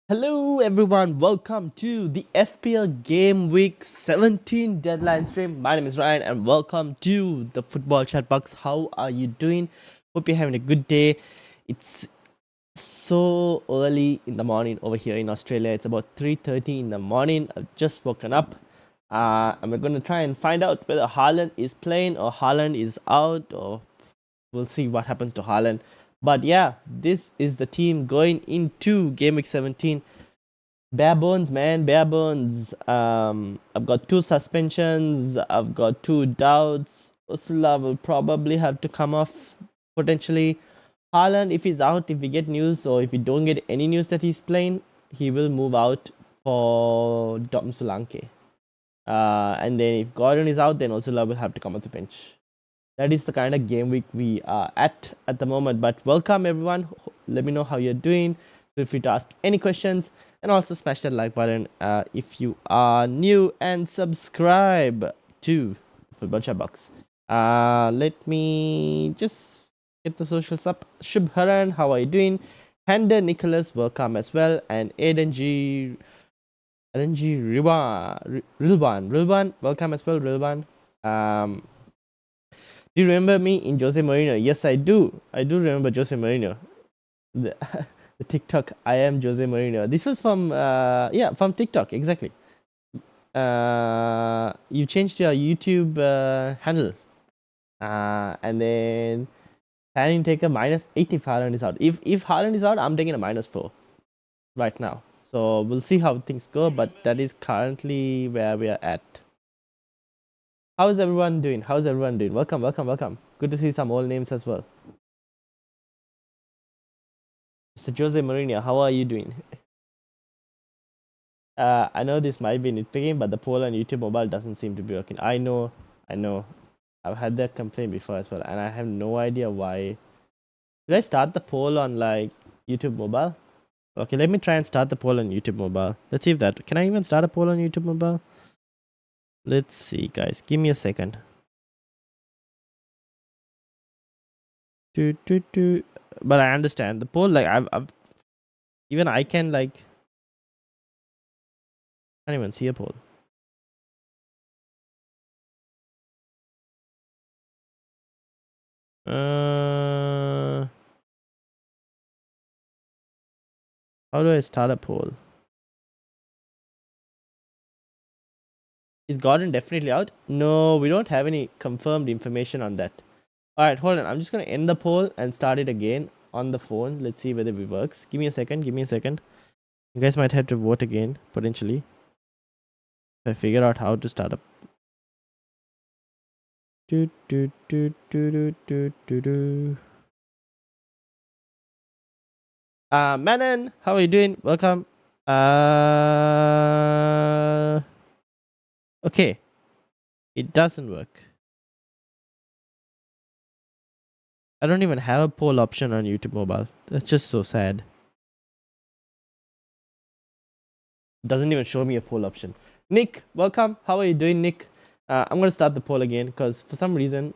Hello everyone, welcome to the FPL Game Week 17 deadline stream. My name is Ryan and welcome to the Football Chatbox. How are you doing? Hope you're having a good day. It's so early in the morning over here in Australia. It's about 3:30 in the morning. I've just woken up. And we're going to try and find out whether Haaland is playing or Haaland is out, or we'll see what happens to Haaland. But yeah, this is the team going into Game Week 17. Bare bones, man, bare bones. I've got 2 suspensions. I've got 2 doubts. Ursula will probably have to come off potentially. Haaland, if he's out, if we get news or if we don't get any news that he's playing, he will move out for Dom Solanke. And then if Gordon is out, then Ursula will have to come off the bench. That is the kind of game week we are at the moment. But welcome everyone. Let me know how you're doing. Feel free to ask any questions and also smash that like button if you are new, and subscribe to Football Chatbox. Let me just get the socials up. Shubharan, how are you doing? Handa Nicholas, welcome as well. And Rilwan, welcome as well, Rilwan. Do you remember me in Jose Mourinho? Yes, I do. I do remember Jose Mourinho. The TikTok, I am Jose Mourinho. This was from, from TikTok, exactly. You changed your YouTube handle. And then planning to take a -8 if Haaland is out. If Haaland is out, I'm taking a -4 right now. So we'll see how things go, but that is currently where we are at. How's everyone doing? Welcome, welcome, welcome. Good to see some old names as well. Mr. Jose Mourinho, how are you doing? I know this might be nitpicking, but the poll on YouTube mobile doesn't seem to be working. I know. I've had that complaint before as well, and I have no idea why. Did I start the poll on like YouTube mobile? Okay, let me try and start the poll on YouTube mobile. Let's see if that... Can I even start a poll on YouTube mobile? Let's see, guys. Give me a second. But I understand the poll. Like I've even I can like can't even see a poll. How do I start a poll? Is Gordon definitely out? No, we don't have any confirmed information on that. Alright, hold on. I'm just gonna end the poll and start it again on the phone. Let's see whether it works. Give me a second. You guys might have to vote again, potentially. If I figure out how to start up. Manon, how are you doing? Welcome. Okay. It doesn't work. I don't even have a poll option on YouTube mobile. That's just so sad. It doesn't even show me a poll option. Nick, welcome. How are you doing, Nick? I'm going to start the poll again because for some reason,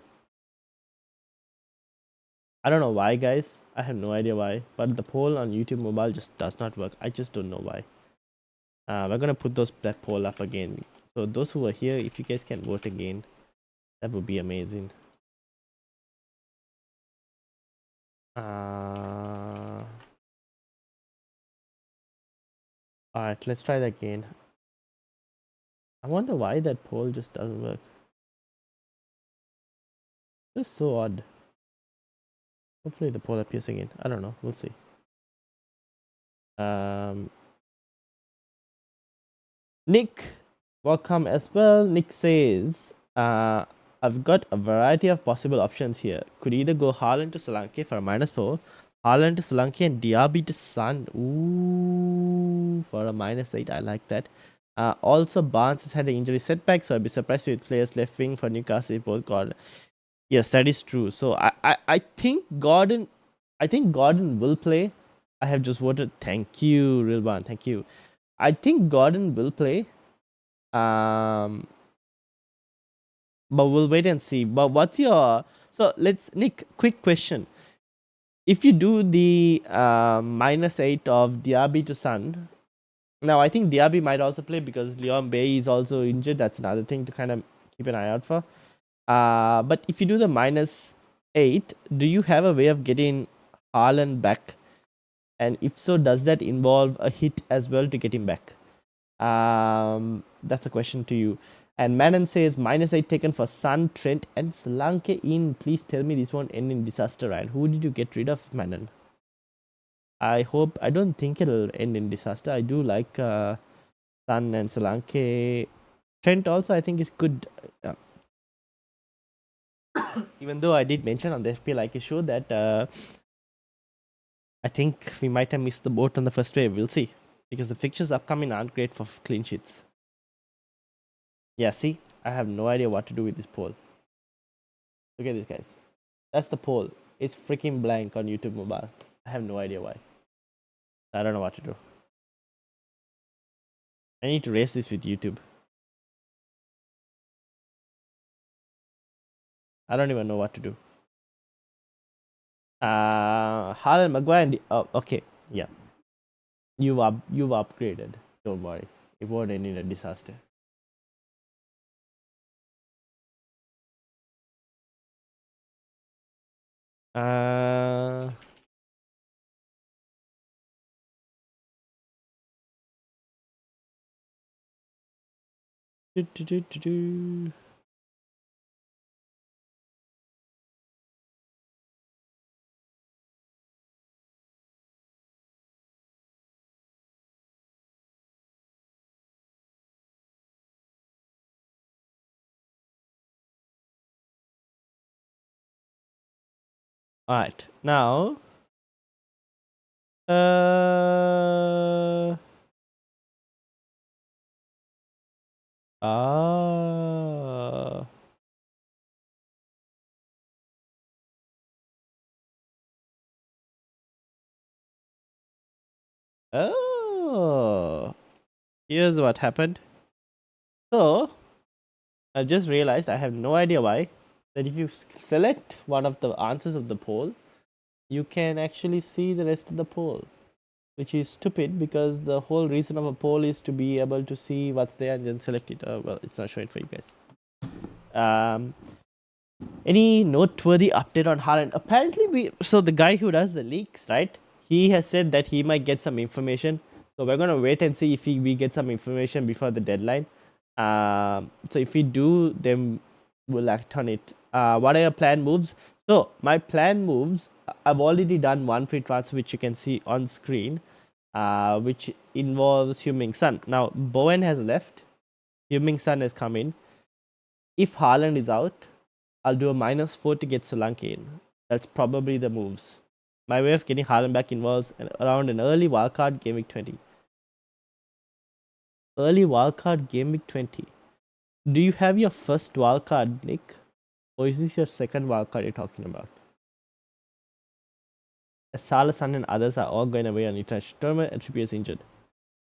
I don't know why, guys. I have no idea why. But the poll on YouTube mobile just does not work. I just don't know why. We're going to put that poll up again. So those who are here, if you guys can vote again, that would be amazing. Alright, let's try that again. I wonder why that poll just doesn't work. It's so odd. Hopefully the poll appears again. I don't know. We'll see. Nick, welcome as well. Nick says, I've got a variety of possible options here. Could either go Haaland to Solanke for a -4, Haaland to Solanke and Diaby to Son. Ooh, for a -8. I like that. Also, Barnes has had an injury setback, so I'd be surprised with players left wing for Newcastle if both Gordon. Yes, that is true. So I think Gordon will play. I have just voted. Thank you, Rilban. Thank you. I think Gordon will play. But we'll wait and see. But what's your... So Nick, quick question. If you do the -8 of Diaby to Son, Now I think Diaby might also play because Leon Bay is also injured. That's another thing to kind of keep an eye out for. But if you do the -8, do you have a way of getting Haaland back? And if so, does that involve a hit as well to get him back? That's a question to you. And Manon says -8 taken for Sun, Trent, and Solanke in. Please tell me this won't end in disaster, Ryan. Who did you get rid of, Manon? I don't think it'll end in disaster. I do like Sun and Solanke. Trent also, I think, is good. Even though I did mention on the FPL like show that I think we might have missed the boat on the first wave. We'll see. Because the fixtures upcoming aren't great for clean sheets. Yeah, see? I have no idea what to do with this poll. Look at this, guys. That's the poll. It's freaking blank on YouTube mobile. I have no idea why. I don't know what to do. I need to race this with YouTube. I don't even know what to do. Haaland, Maguire, and okay, yeah. You've upgraded. Don't worry. It won't end in a disaster. Alright, now ah oh, here's what happened. So I just realized I have no idea why. That if you select one of the answers of the poll, you can actually see the rest of the poll, which is stupid because the whole reason of a poll is to be able to see what's there and then select it. Well, it's not showing for you guys. Any noteworthy update on Haaland? Apparently, so the guy who does the leaks, right? He has said that he might get some information. So we're gonna wait and see if we get some information before the deadline. So if we do, then we'll act on it. What are your plan moves? So my plan moves, I've already done one free transfer, which you can see on screen, which involves Heung-min Son. Now Bowen has left. Heung-min Son has come in. If Haaland is out, I'll do a -4 to get Solanke in. That's probably the moves. My way of getting Haaland back involves around an early wildcard game week 20. Early wildcard game week 20. Do you have your first wildcard, Nick? Or is this your second wildcard you're talking about? Salah, Son, and others are all going away on international tournament and Trippier is injured.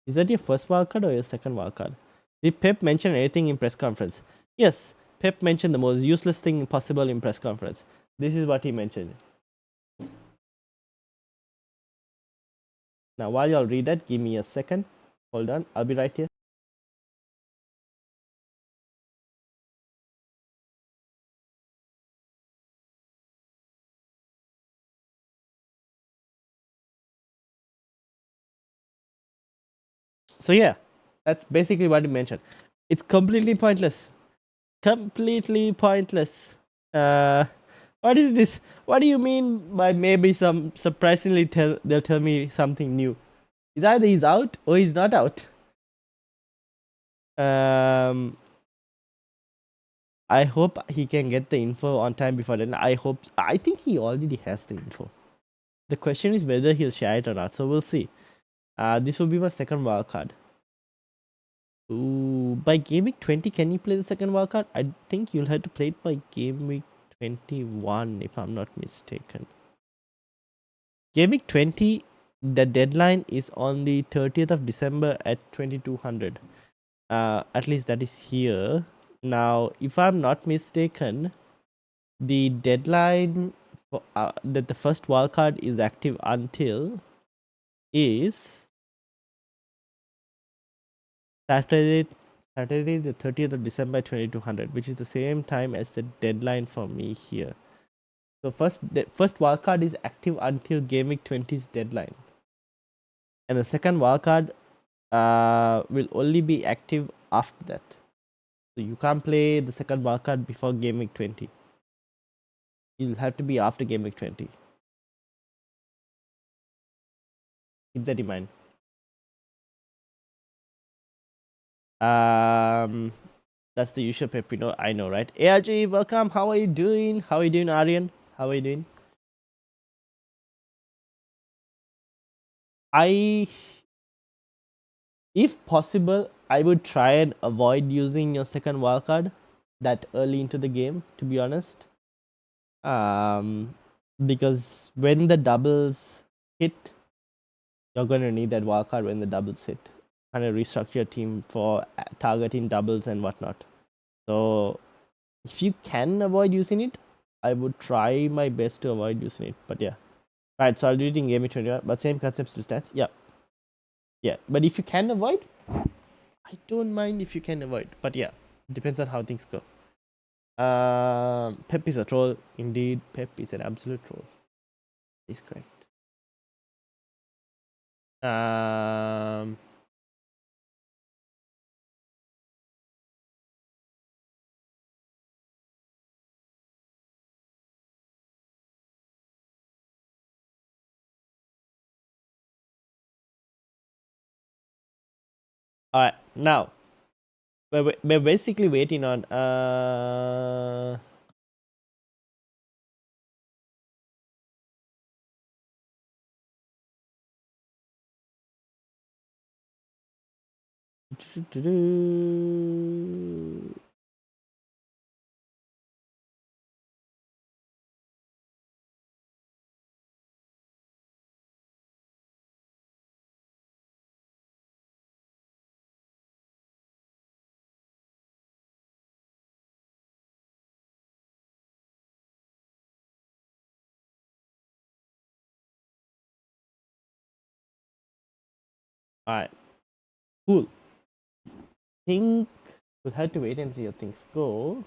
Is that your first wildcard or your second wildcard? Did Pep mention anything in press conference? Yes, Pep mentioned the most useless thing possible in press conference. This is what he mentioned. Now, while y'all read that, give me a second. Hold on, I'll be right here. So yeah, that's basically what he mentioned. It's completely pointless. Completely pointless. What is this? What do you mean by maybe some surprisingly they'll tell me something new? Is either he's out or he's not out. I hope he can get the info on time before then. I think he already has the info. The question is whether he'll share it or not. So we'll see. This will be my second wildcard. Ooh, by game week 20, can you play the second wildcard? I think you'll have to play it by game week 21, if I'm not mistaken. Game week 20, the deadline is on the 30th of December at 2200. At least that is here. Now, if I'm not mistaken, the deadline for, that the first wildcard is active until is Saturday, Saturday the 30th of December 2200, which is the same time as the deadline for me here. So first wildcard is active until game week 20's deadline, and the second wildcard will only be active after that. So you can't play the second wildcard before game week 20. It'll have to be after game week 20. Keep that in mind. That's the usual Pepino. I know, right? ARG, welcome. How are you doing? How are you doing, Aryan? How are you doing? If possible, I would try and avoid using your second wildcard that early into the game, to be honest. Because when the doubles hit, you're going to need that wildcard when the doubles hit. Kind of restructure your team for targeting doubles and whatnot. So if you can avoid using it, I would try my best to avoid using it. But yeah. Right, so I'll do it in game week 21, but same concept still stands. Yeah. Yeah. But if you can avoid, I don't mind if you can avoid. But yeah, it depends on how things go. Pep is a troll. Indeed, Pep is an absolute troll. Is correct. Alright, now we're basically waiting on alright, cool. Think we'll have to wait and see how things go.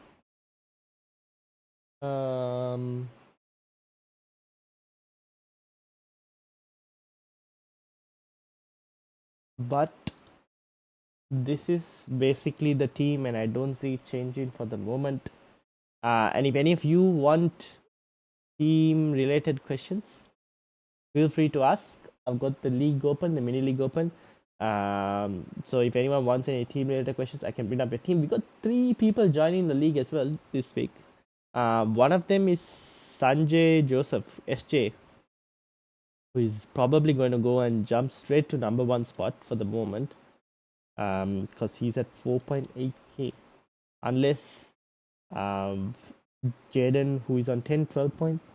But this is basically the team, and I don't see it changing for the moment. And if any of you want team related questions, feel free to ask. I've got the league open, the mini league open. So if anyone wants any team related questions, I can bring up your team. We got 3 people joining the league as well this week. One of them is Sanjay Joseph, SJ, who is probably going to go and jump straight to number 1 spot for the moment. Because he's at 4.8k. Unless Jaden, who is on 10-12 points.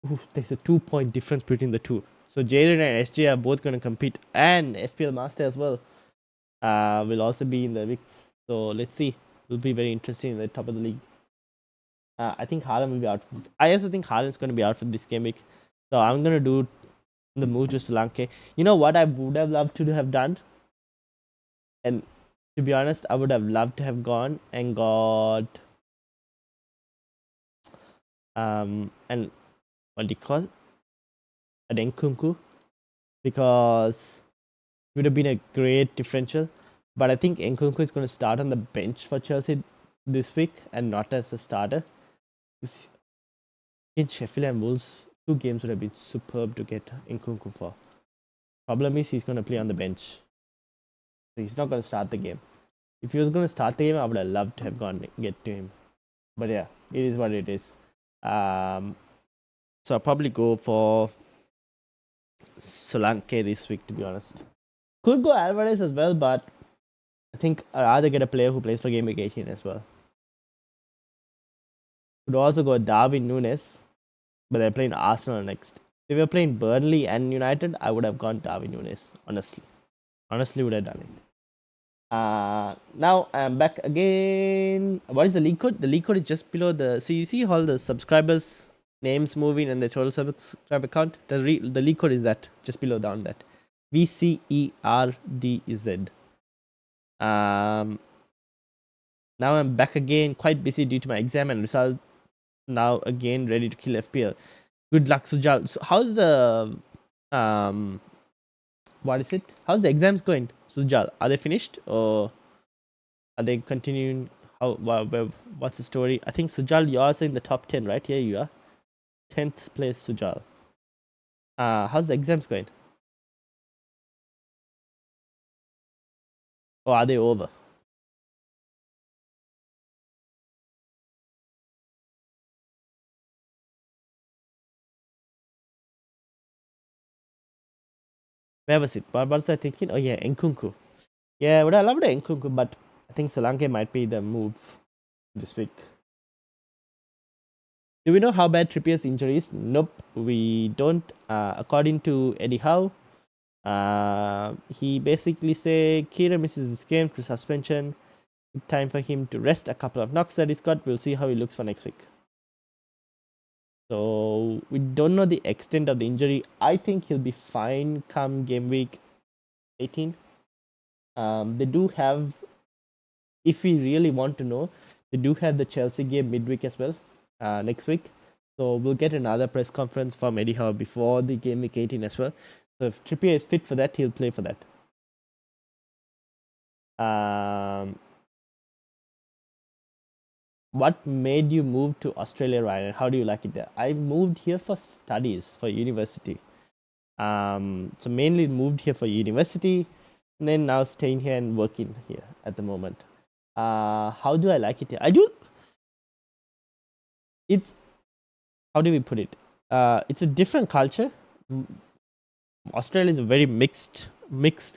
Oof, there's a 2-point difference between the two. So Jaden and SJ are both going to compete, and FPL Master as well will also be in the mix. So let's see. It'll be very interesting in the top of the league. I think Haaland will be out. I also think Haaland's going to be out for this game week. So I'm going to do the move to Sri Lanka. You know what I would have loved to have done? And to be honest, I would have loved to have gone and got and what do you call an Nkunku, because it would have been a great differential. But I think Nkunku is going to start on the bench for Chelsea this week and not as a starter. In Sheffield and Wolves, 2 games would have been superb to get Nkunku for. Problem is he's going to play on the bench. So he's not going to start the game. If he was going to start the game, I would have loved to have gone and get to him. But yeah, it is what it is. So I'll probably go for Solanke this week, to be honest. Could go Alvarez as well, but I think I'd rather get a player who plays for game week 18 as well. Could also go Darwin Nunes, but they're playing Arsenal next. If we were playing Burnley and United, I would have gone Darwin Nunes, honestly. Honestly, would have done it. Now I'm back again. What is the league code? The league code is just below the. So you see all the subscribers' names moving and the total subscriber count. The league code is that just below down that. vcerdz. Now I'm back again, quite busy due to my exam and result. Now again ready to kill FPL. Good luck, Sujal. So how's the what is it? How's the exams going, Sujal? Are they finished or are they continuing? What's the story? I think Sujal, you're also in the top 10, right? Here you are, 10th place, Sujal. How's the exams going? Or are they over? Where was it? What was I thinking? Oh yeah, Nkunku. Yeah, would I love the Nkunku, but I think Solanke might be the move this week. Do we know how bad Trippier's injury is? Nope, we don't. According to Eddie Howe, he basically say Kira misses this game to suspension. Time for him to rest a couple of knocks that he's got. We'll see how he looks for next week. So we don't know the extent of the injury. I think he'll be fine come game week 18. They do have, if we really want to know, they do have the Chelsea game midweek as well next week. So we'll get another press conference from Eddie Howe before the game week 18 as well. So if Trippier is fit for that, he'll play for that. What made you move to Australia, Ryan? How do you like it there? I moved here for studies, for university. So mainly moved here for university, and then now staying here and working here at the moment. How do I like it here? I do. It's, how do we put it? It's a different culture. Australia is a very mixed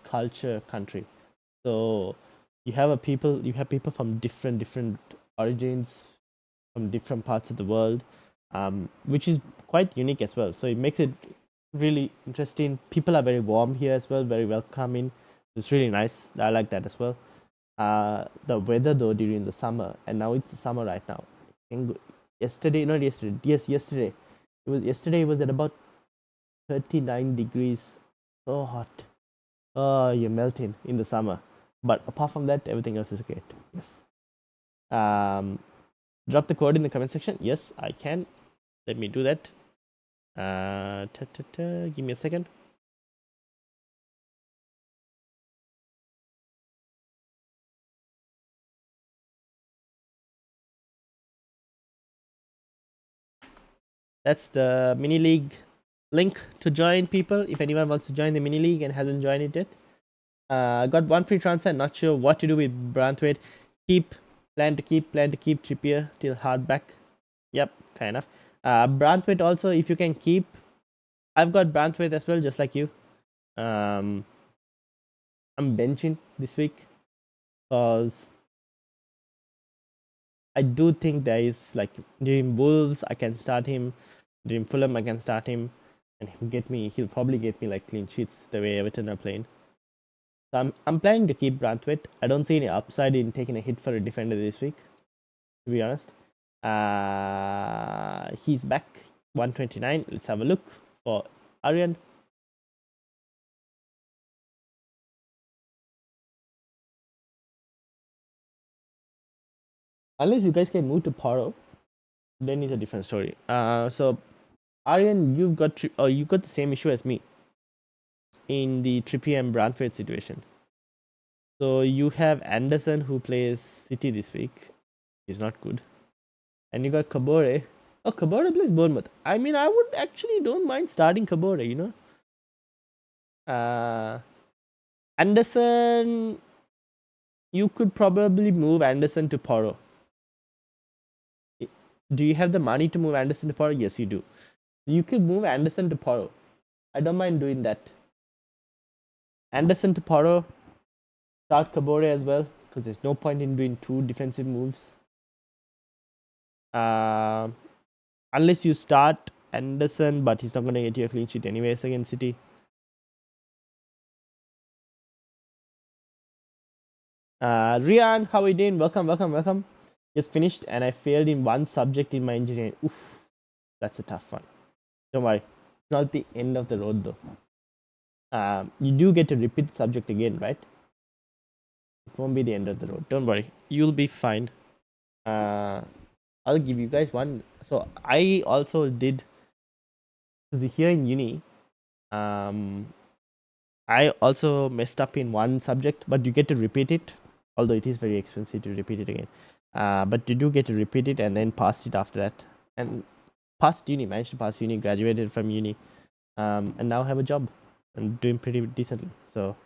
culture country. So you have people from different origins, from different parts of the world, which is quite unique as well. So it makes it really interesting. People are very warm here as well, very welcoming. It's really nice. I like that as well. The weather though during the summer, and now it's the summer right now. Yesterday. Yesterday. Yesterday it was at about 39 degrees. So hot. Oh, you're melting in the summer. But apart from that, everything else is great. Yes. Drop the code in the comment section. Yes, I can. Let me do that. Give me a second. That's the mini league link to join, people. If anyone wants to join the mini league and hasn't joined it yet. Got one free transfer. Not sure what to do with Branthwaite. Plan to keep Trippier till hard back. Yep, fair enough. Branthwaite also, if you can keep. I've got Branthwaite as well, just like you. I'm benching this week because I do think there is, like, during Wolves I can start him, during Fulham I can start him, and he'll probably get me like clean sheets the way Everton are playing. So I'm planning to keep Branthwaite. I don't see any upside in taking a hit for a defender this week, to be honest. He's back, 129. Let's have a look for Aryan. Unless you guys can move to Paro, then it's a different story. So Aryan, you've got the same issue as me in the Trippier and Branthwaite situation. So you have Anderson who plays City this week. He's not good. And you got Kabore. Oh, Kabore plays Bournemouth. I mean, I would actually don't mind starting Kabore, you know. Anderson, you could probably move Anderson to Poro. Do you have the money to move Anderson to Poro? Yes, you do. You could move Anderson to Poro. I don't mind doing that. Anderson to Poro. Start Kabore as well, because there's no point in doing two defensive moves. Unless you start Anderson, but he's not going to get you a clean sheet anyways against City. Rian, how are you doing? Welcome. Just finished and I failed in one subject in my engineering. Oof, that's a tough one. Don't worry, it's not the end of the road though. You do get to repeat the subject again, right? It won't be the end of the road. Don't worry. You'll be fine. I'll give you guys one. So I also did, because here in uni, I also messed up in one subject, but you get to repeat it, although it is very expensive to repeat it again. But you do get to repeat it and then pass it after that. And passed uni, managed to pass uni, graduated from uni, and now have a job and doing pretty decently. So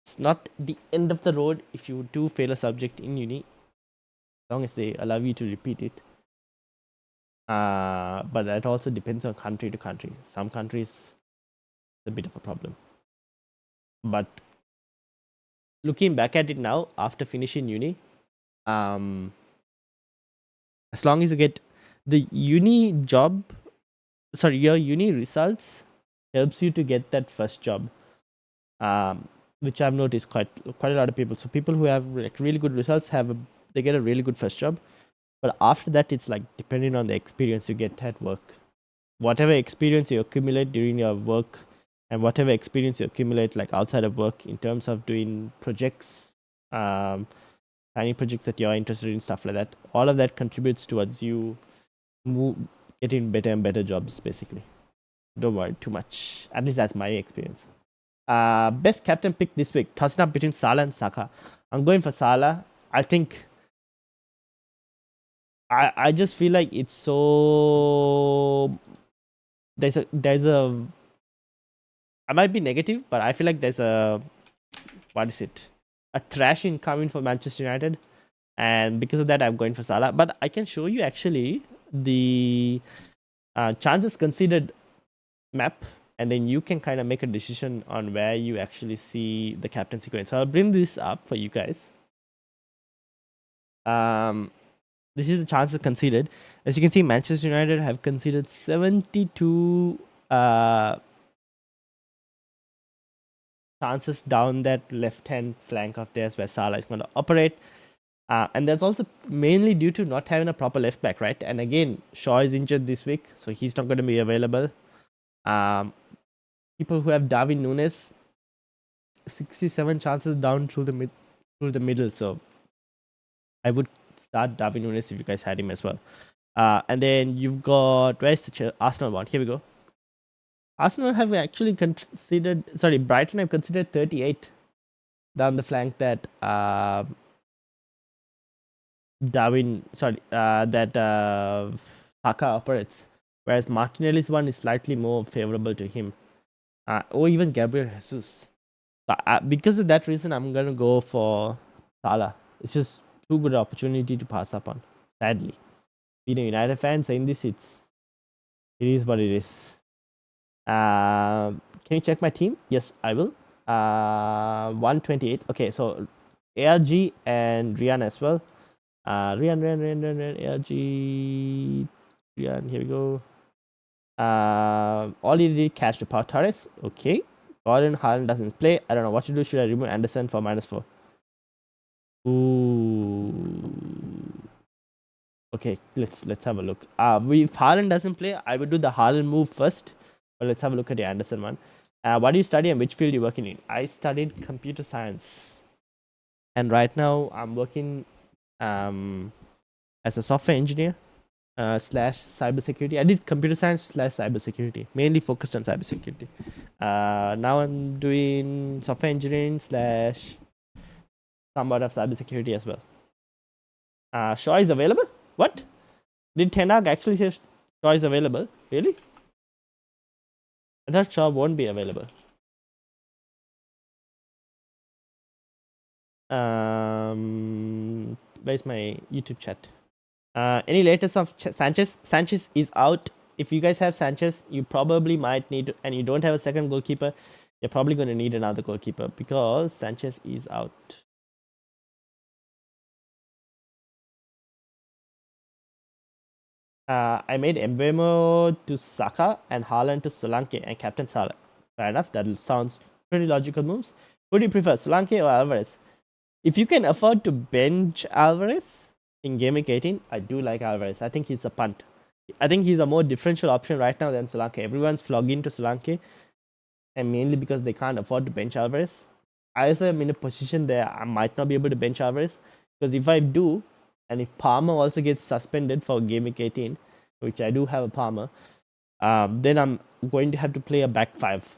it's not the end of the road if you do fail a subject in uni, as long as they allow you to repeat it. But that also depends on country to country. Some countries, it's a bit of a problem. But looking back at it now, after finishing uni, as long as you get the uni job, your uni results helps you to get that first job, which I've noticed quite a lot of people. So people who have like really good results they get a really good first job, but after that it's like depending on the experience you get at work. Whatever experience you accumulate during your work and whatever experience you accumulate like outside of work in terms of doing projects, tiny projects that you're interested in, stuff like that, all of that contributes towards you getting better and better jobs, basically. Don't worry too much. At least that's my experience. Best captain pick this week, tossing up between Salah and Saka. I'm going for Salah. I think I just feel like it's so there's a I might be negative, but I feel like there's a thrashing coming for Manchester United, and because of that I'm going for Salah. But I can show you actually the chances considered map, and then you can kind of make a decision on where you actually see the captaincy going. So I'll bring this up for you guys. This is the chances conceded. As you can see, Manchester United have conceded 72 chances down that left-hand flank of theirs where Salah is going to operate. And that's also mainly due to not having a proper left back, right? And again, Shaw is injured this week, so he's not going to be available. People who have Darwin Núñez, 67 chances down through the middle. So I would start Darwin Núñez if you guys had him as well. And then you've got, where's the Arsenal one? Here we go. Arsenal have actually Brighton have considered 38 down the flank that Saka operates, whereas Martinelli's one is slightly more favorable to him, or even Gabriel Jesus. Because of that reason, I'm gonna go for Salah. It's just too good an opportunity to pass up on. Sadly, being a United fan saying this, it is what it is. Can you check my team? Yes, I will. 128. Okay, so ARG and Rian as well. Rian, ARG, Rian, here we go. All you did cash to Pau Torres. Okay. Gordon, Haaland doesn't play. I don't know what to do. Should I remove Anderson for -4? Ooh. Okay, let's have a look. If Haaland doesn't play, I would do the Haaland move first. But let's have a look at the Anderson one. What do you study and which field are you working in? I studied computer science. And right now I'm working as a software engineer / cybersecurity. I did computer science / cybersecurity, mainly focused on cybersecurity. Now I'm doing software engineering / somewhat of cybersecurity as well. Shaw is available? What? Did Ten Hag actually say Shaw is available? Really? I thought Shaw won't be available. Where's my YouTube chat? Any latest of Sanchez? Sanchez is out. If you guys have Sanchez, you probably might need, and you don't have a second goalkeeper, you're probably going to need another goalkeeper because Sanchez is out. I made Mbeumo to Saka and Haaland to Solanke and Captain Salah. Fair enough. That sounds pretty logical moves. Who do you prefer, Solanke or Alvarez? If you can afford to bench Alvarez in Game Week 18, I do like Alvarez. I think he's a punt. I think he's a more differential option right now than Solanke. Everyone's flogging to Solanke, and mainly because they can't afford to bench Alvarez. I also am in a position there I might not be able to bench Alvarez, because if I do, and if Palmer also gets suspended for game week 18, which I do have a Palmer, then I'm going to have to play a back five,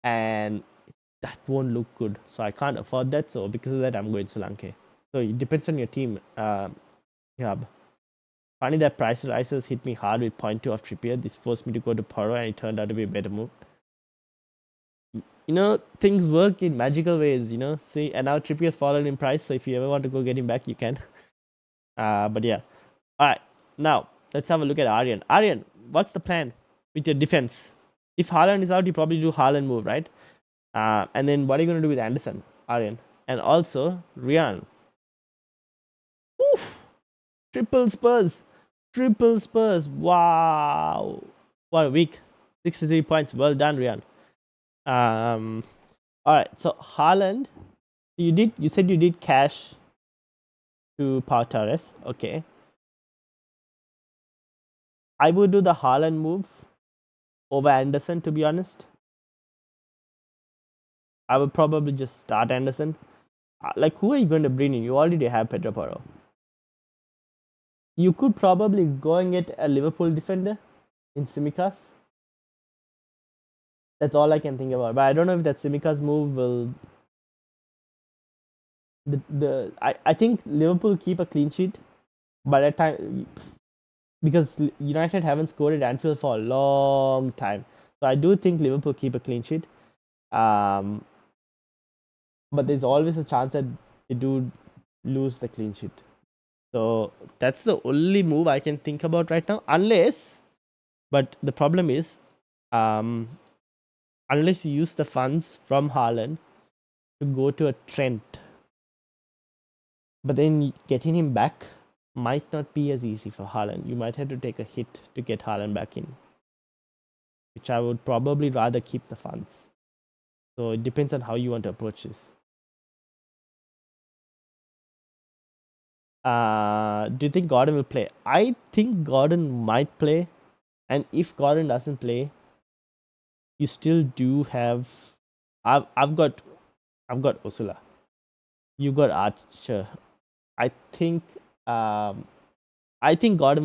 and that won't look good. So I can't afford that. So because of that, I'm going Solanke. So it depends on your team. Yeah. Funny that price rises hit me hard with 0.2 of Trippier. This forced me to go to Poro, and it turned out to be a better move. Things work in magical ways, See, and now Trippier's fallen in price, so if you ever want to go get him back, you can. But yeah. Alright, now let's have a look at Aryan. Aryan, what's the plan with your defense? If Haaland is out, you probably do Haaland move, right? And then what are you going to do with Anderson, Aryan? And also, Ryan. Oof! Triple Spurs. Wow. What a week. 63 points. Well done, Ryan. Alright, so Haaland, you said you did cash to Pau Torres. Okay. I would do the Haaland move over Anderson, to be honest. I would probably just start Anderson. Like, who are you going to bring in? You already have Pedro Porro. You could probably go and get a Liverpool defender in Tsimikas. That's all I can think about. But I don't know if that Tsimikas move will... I think Liverpool keep a clean sheet by that time, because United haven't scored at Anfield for a long time. So I do think Liverpool keep a clean sheet. But there's always a chance that they do lose the clean sheet. So that's the only move I can think about right now. But the problem is, unless you use the funds from Haaland to go to a Trent, but then getting him back might not be as easy for Haaland. You might have to take a hit to get Haaland back in, which I would probably rather keep the funds. So it depends on how you want to approach this. Do you think Gordon will play? I think Gordon might play, and if Gordon doesn't play, you still do have... I've got Ursula. You got Archer. I think Gordon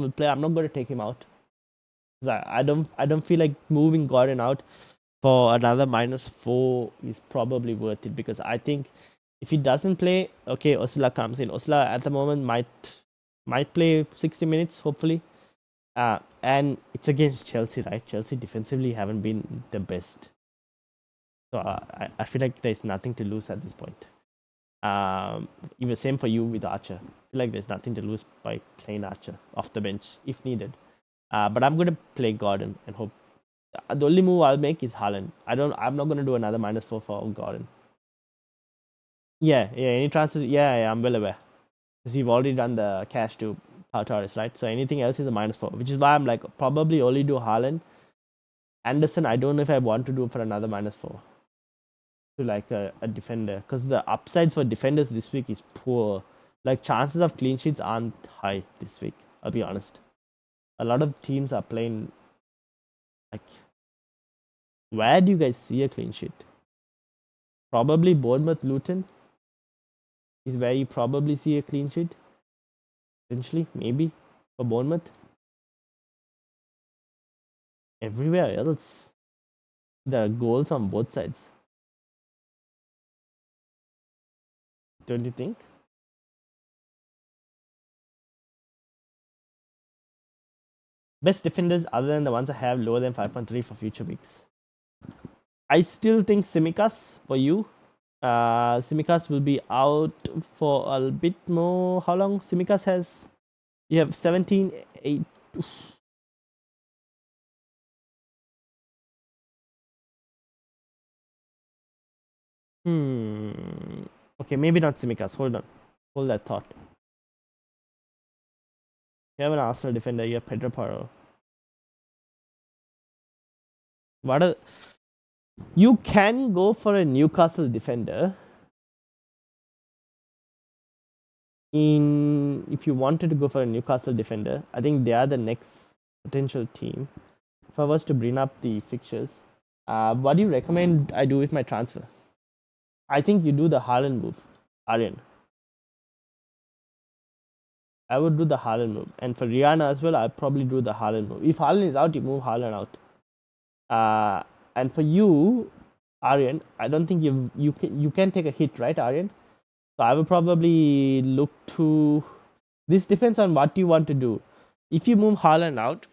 will play. I'm not going to take him out. I don't feel like moving Gordon out for another -4 is probably worth it, because I think if he doesn't play, okay, Ursula comes in. Ursula at the moment might play 60 minutes, hopefully. And it's against Chelsea, right? Chelsea defensively haven't been the best. So I feel like there's nothing to lose at this point. Even same for you with Archer. I feel like there's nothing to lose by playing Archer off the bench if needed. But I'm going to play Gordon and hope. The only move I'll make is Haaland. I'm not going to do another -4 for Gordon. Yeah, any transfers? Yeah, I'm well aware. Because you've already done the cash to Pau Torres, right? So anything else is a -4, which is why I'm like, probably only do Haaland. Anderson, I don't know if I want to do for another -4 to like a defender, because the upsides for defenders this week is poor. Like, chances of clean sheets aren't high this week, I'll be honest. A lot of teams are playing like... Where do you guys see a clean sheet? Probably Bournemouth Luton is where you probably see a clean sheet. Eventually, maybe, for Bournemouth. Everywhere else, there are goals on both sides. Don't you think? Best defenders other than the ones I have lower than 5.3 for future weeks. I still think Tsimikas for you. Tsimikas will be out for a bit more. How long Tsimikas has? You have 17, 8. Okay, maybe not Tsimikas. Hold on. Hold that thought. You have an Arsenal defender. You have Pedro Porro. You can go for a Newcastle defender if you wanted to go for a Newcastle defender. I think they are the next potential team. If I was to bring up the fixtures, what do you recommend I do with my transfer? I think you do the Haaland move, Aryan. I would do the Haaland move. And for Rihanna as well, I'd probably do the Haaland move. If Haaland is out, you move Haaland out. And for you, Aryan, I don't think you can take a hit, right, Aryan? So I would probably look to. This depends on what you want to do. If you move Haaland out,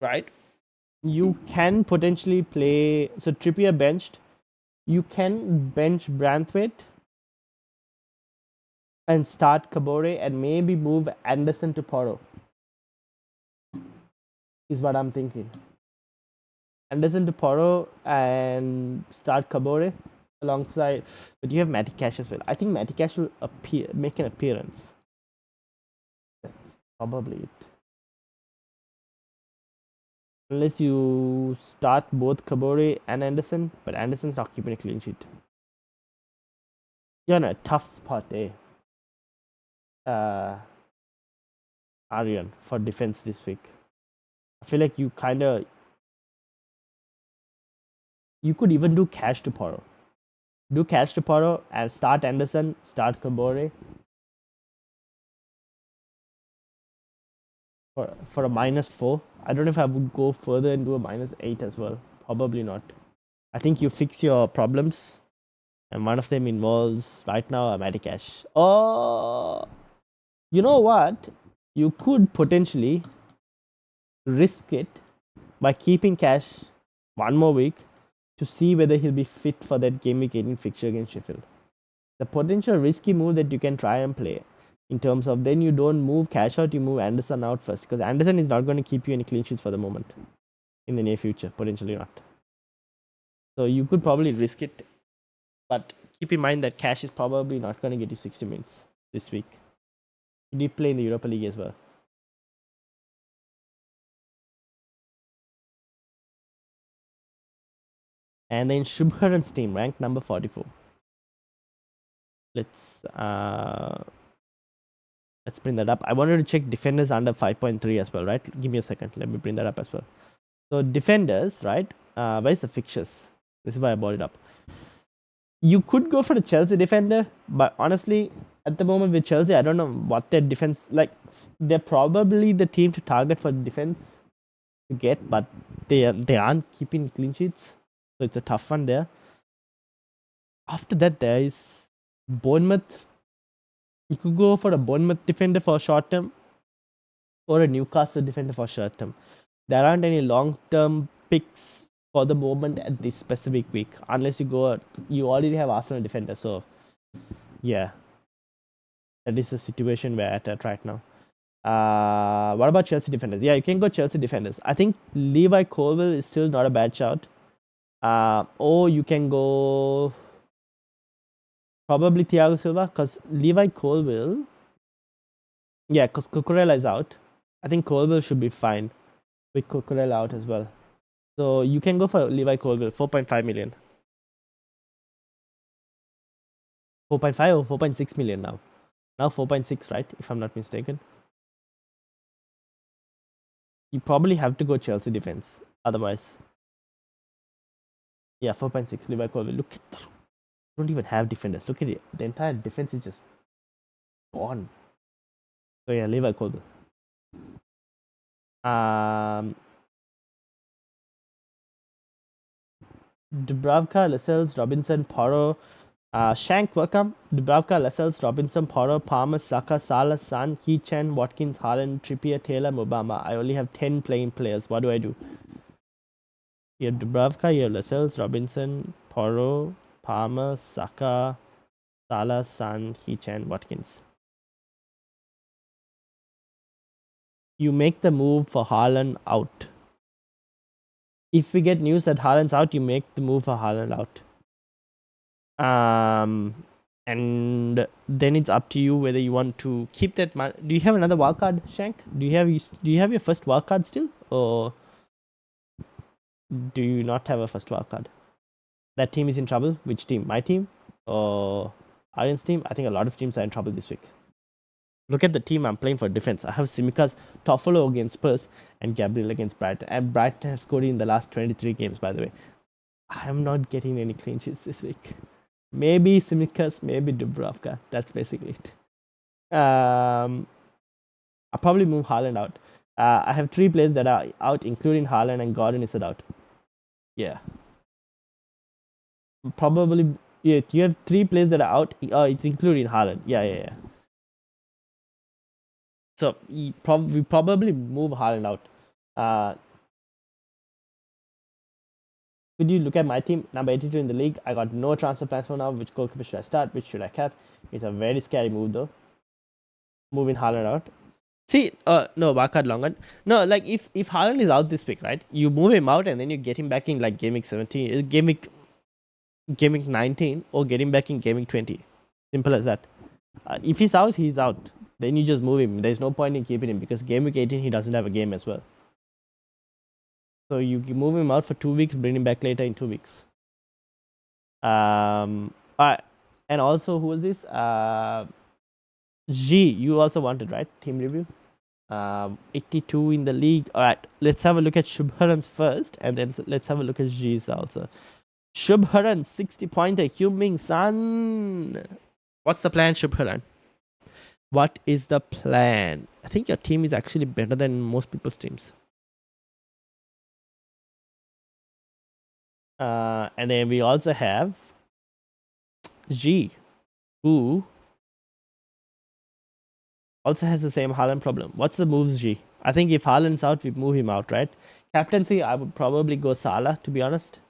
right, you can potentially play. So Trippier benched. You can bench Branthwaite and start Kabore and maybe move Anderson to Porro. Is what I'm thinking. Anderson to Porro and start Kabore alongside. But you have Matty Cash as well. I think Matty Cash will make an appearance. That's probably it. Unless you start both Kabore and Anderson, but Anderson's not keeping a clean sheet. You're in a tough spot, eh? Aryan, for defense this week. I feel like you could even do Cash to Porro. Do Cash to Porro and start Anderson, start Kabore. For a -4. I don't know if I would go further and do a -8 as well. Probably not. I think you fix your problems, and one of them involves right now a Matty Cash. Oh, you know what? You could potentially risk it by keeping Cash one more week to see whether he'll be fit for that game week 18 fixture against Sheffield. The potential risky move that you can try and play. In terms of then you don't move Cash out, you move Anderson out first. Because Anderson is not going to keep you any clean sheets for the moment. In the near future, potentially not. So you could probably risk it. But keep in mind that Cash is probably not going to get you 60 minutes this week. He did play in the Europa League as well. And then Shubharan's team, ranked number 44. Let's bring that up. I wanted to check defenders under 5.3 as well, right? Give me a second. Let me bring that up as well. So defenders, right? Where's the fixtures? This is why I brought it up. You could go for the Chelsea defender, but honestly, at the moment with Chelsea, I don't know what their defense like. They're probably the team to target for defense to get, but they aren't keeping clean sheets, so it's a tough one there. After that, there is Bournemouth. You could go for a Bournemouth defender for short term, or a Newcastle defender for short term. There aren't any long term picks for the moment at this specific week, unless you already have Arsenal defender. So, yeah, that is the situation we're at right now. What about Chelsea defenders? Yeah, you can go Chelsea defenders. I think Levi Colwill is still not a bad shout. Or you can go probably Thiago Silva, because Levi Colwill. Yeah, because Cucurella is out. I think Colwill should be fine with Cucurella out as well. So you can go for Levi Colwill, 4.5 million. 4.5 or 4.6 million now. Now 4.6, right? If I'm not mistaken. You probably have to go Chelsea defense. Otherwise. Yeah, 4.6 Levi Colwill. Look at that. Don't even have defenders. Look at it. The entire defense is just gone. So yeah, Levi Colwill. Dubravka, Lascelles, Robinson, Porro. Shank, welcome. Dubravka, Lascelles, Robinson, Porro, Palmer, Saka, Salah, Son, Keechan, Watkins, Haaland, Trippier, Taylor, Mobama. I only have 10 playing players. What do I do? You have Dubravka, you have Lascelles, Robinson, Porro, Palmer, Saka, Salah, Son, Keechan, Watkins. You make the move for Haaland out. If we get news that Haaland's out, you make the move for Haaland out. And then it's up to you whether you want to keep that. Do you have another wildcard, Shank? Do you have your first wildcard still, or do you not have a first wildcard? That team is in trouble. Which team? My team or Aryan's team? I think a lot of teams are in trouble this week. Look at the team I'm playing for defense. I have Simicas, Toffolo against Spurs, and Gabriel against Brighton. And Brighton have scored in the last 23 games, by the way. I am not getting any clean sheets this week. Maybe Tsimikas, maybe Dubravka. That's basically it. I'll probably move Haaland out. I have 3 players that are out, including Haaland, and Gordon is out. Yeah. Probably, yeah, you have 3 players that are out. It's including Haaland. Yeah. So we probably move Haaland out. Could you look at my team? Number 82 in the league. I got no transfer plans for now. Which goalkeeper should I start? Which should I cap? It's a very scary move though. Moving Haaland out. See, no, wildcard longer. No, like if Haaland is out this week, right? You move him out and then you get him back in like game week 17, game week 19, or get him back in game week 20. Simple as that. If he's out, he's out. Then you just move him. There's no point in keeping him because game week 18 he doesn't have a game as well. So you move him out for 2 weeks, bring him back later in 2 weeks. And also, who was this? G, you also wanted, right? Team review. 82 in the league. All right, let's have a look at Shubharan's first, and then let's have a look at G's also. Shubharan, 60-pointer, Huming Sun. What's the plan, Shubharan? What is the plan? I think your team is actually better than most people's teams. And then we also have G, who also has the same Haaland problem. What's the moves, G? I think if Haaland's out, we move him out, right? Captaincy, I would probably go Salah, to be honest.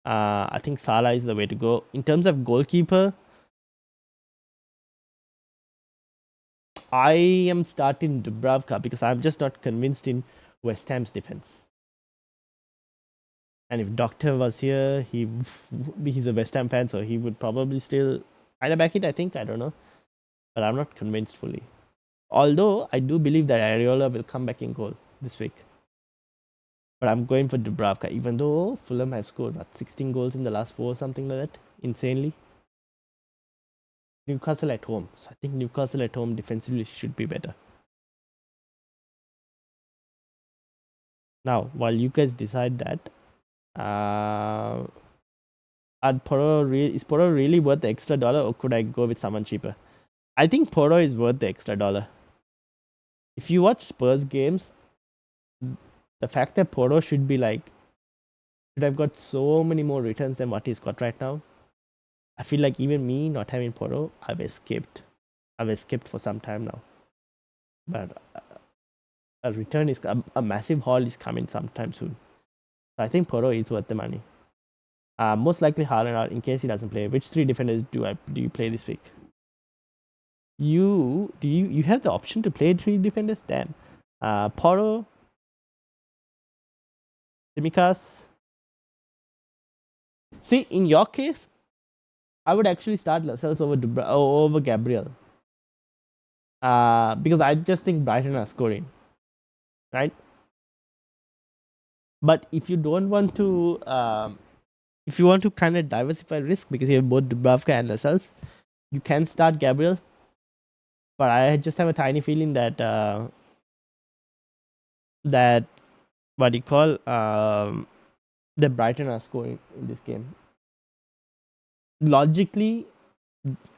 I think Salah is the way to go. In terms of goalkeeper, I am starting Dubravka because I'm just not convinced in West Ham's defense. And if Doctor was here, he's a West Ham fan, so he would probably still either back it, I think. I don't know. But I'm not convinced fully. Although, I do believe that Areola will come back in goal this week. But I'm going for Dubravka, even though Fulham have scored, 16 goals in the last 4 or something like that. Insanely. Newcastle at home. So I think Newcastle at home defensively should be better. Now, while you guys decide that, is Porro really worth the extra dollar, or could I go with someone cheaper? I think Porro is worth the extra dollar. If you watch Spurs games, the fact that Porro should have got so many more returns than what he's got right now. I feel like even me not having Porro, I've escaped for some time now. But a return is a massive haul is coming sometime soon. So I think Porro is worth the money. Most likely Haaland out in case he doesn't play. Which 3 defenders do you play this week? You have the option to play 3 defenders? Damn. Porro, Tsimikas. See, in your case, I would actually start Lascelles over Gabriel. Because I just think Brighton are scoring. Right? But if you don't want to, if you want to kind of diversify risk because you have both Dubravka and Lascelles, you can start Gabriel. But I just have a tiny feeling that that Brighton are scoring in this game. Logically,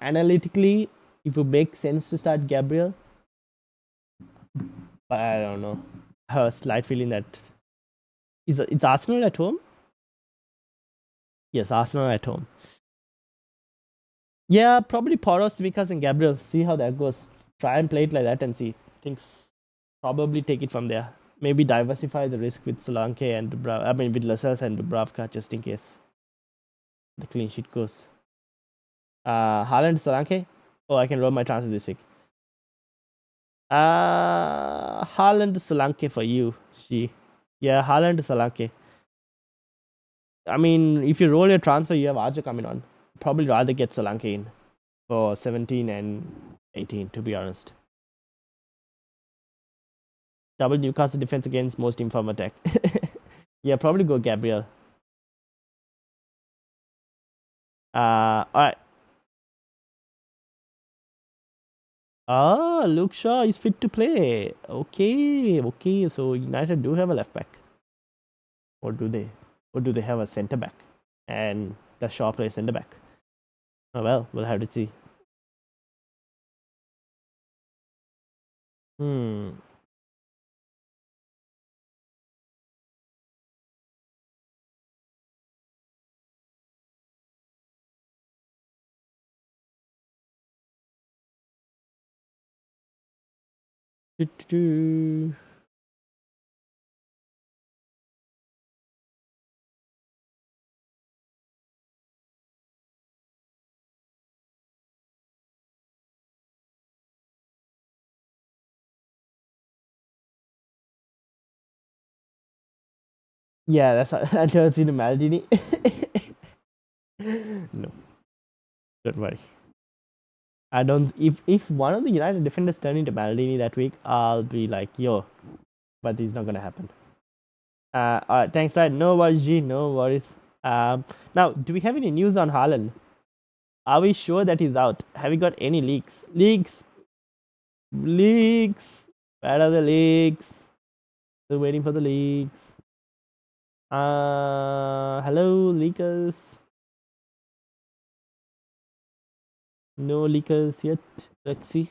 analytically, it would make sense to start Gabriel. But I don't know. I have a slight feeling that it's Arsenal at home. Yes, Arsenal at home. Yeah, probably Porro, Tsimikas, and Gabriel. See how that goes. Try and play it like that and see. Things probably take it from there. Maybe diversify the risk with Solanke and with Lascelles and Dubravka just in case the clean sheet goes. Haaland, Solanke. Oh, I can roll my transfer this week. Haaland, Solanke for you. Yeah, Haaland, Solanke. I mean, if you roll your transfer, you have Archer coming on. Probably rather get Solanke in for 17 and 18, to be honest. Double Newcastle defense against most inform attack. Yeah, probably go Gabriel. Alright. Luke Shaw is fit to play. Okay. So United do have a left back. Or do they? Or do they have a centre back? And does Shaw play centre back? Oh well, we'll have to see. Hmm. Do-do-do. Yeah, that's I don't see the Maldini. No, don't worry. I don't. If one of the United defenders turn into Maldini that week, I'll be like, yo, but it's not gonna happen. All right, thanks, right? No worries, G. No worries. Now, do we have any news on Haaland? Are we sure that he's out? Have we got any leaks? Leaks. Where are the leaks? Still waiting for the leaks. Hello, leakers. No leakers yet. Let's see.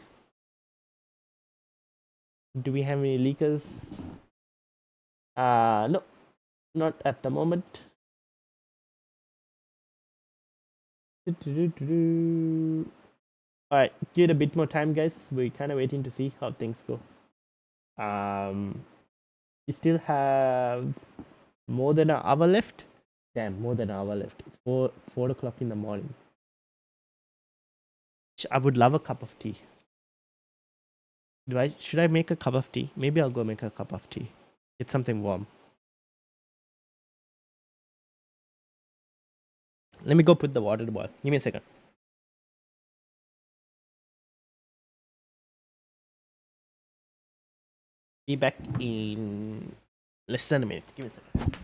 Do we have any leakers? No, not at the moment. Alright, give it a bit more time, guys. We're kind of waiting to see how things go. We still have more than an hour left. Damn, more than an hour left. It's 4 o'clock in the morning. I would love a cup of tea. Should I make a cup of tea? Maybe I'll go make a cup of tea. It's something warm. Let me go put the water to boil. Give me a second. Be back in less than a minute. Give me a second.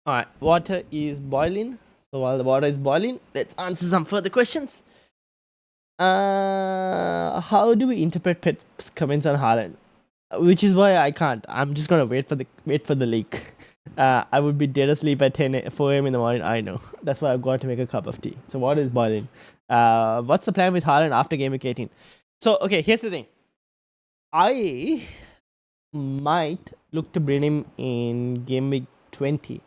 Alright, water is boiling. So while the water is boiling, let's answer some further questions. How do we interpret Pep's comments on Haaland? Which is why I can't. I'm just gonna wait for the leak. I would be dead asleep at 4 a.m. in the morning. I know. That's why I've got to make a cup of tea. So water is boiling. What's the plan with Haaland after game week 18? So okay, here's the thing. I might look to bring him in game week 20,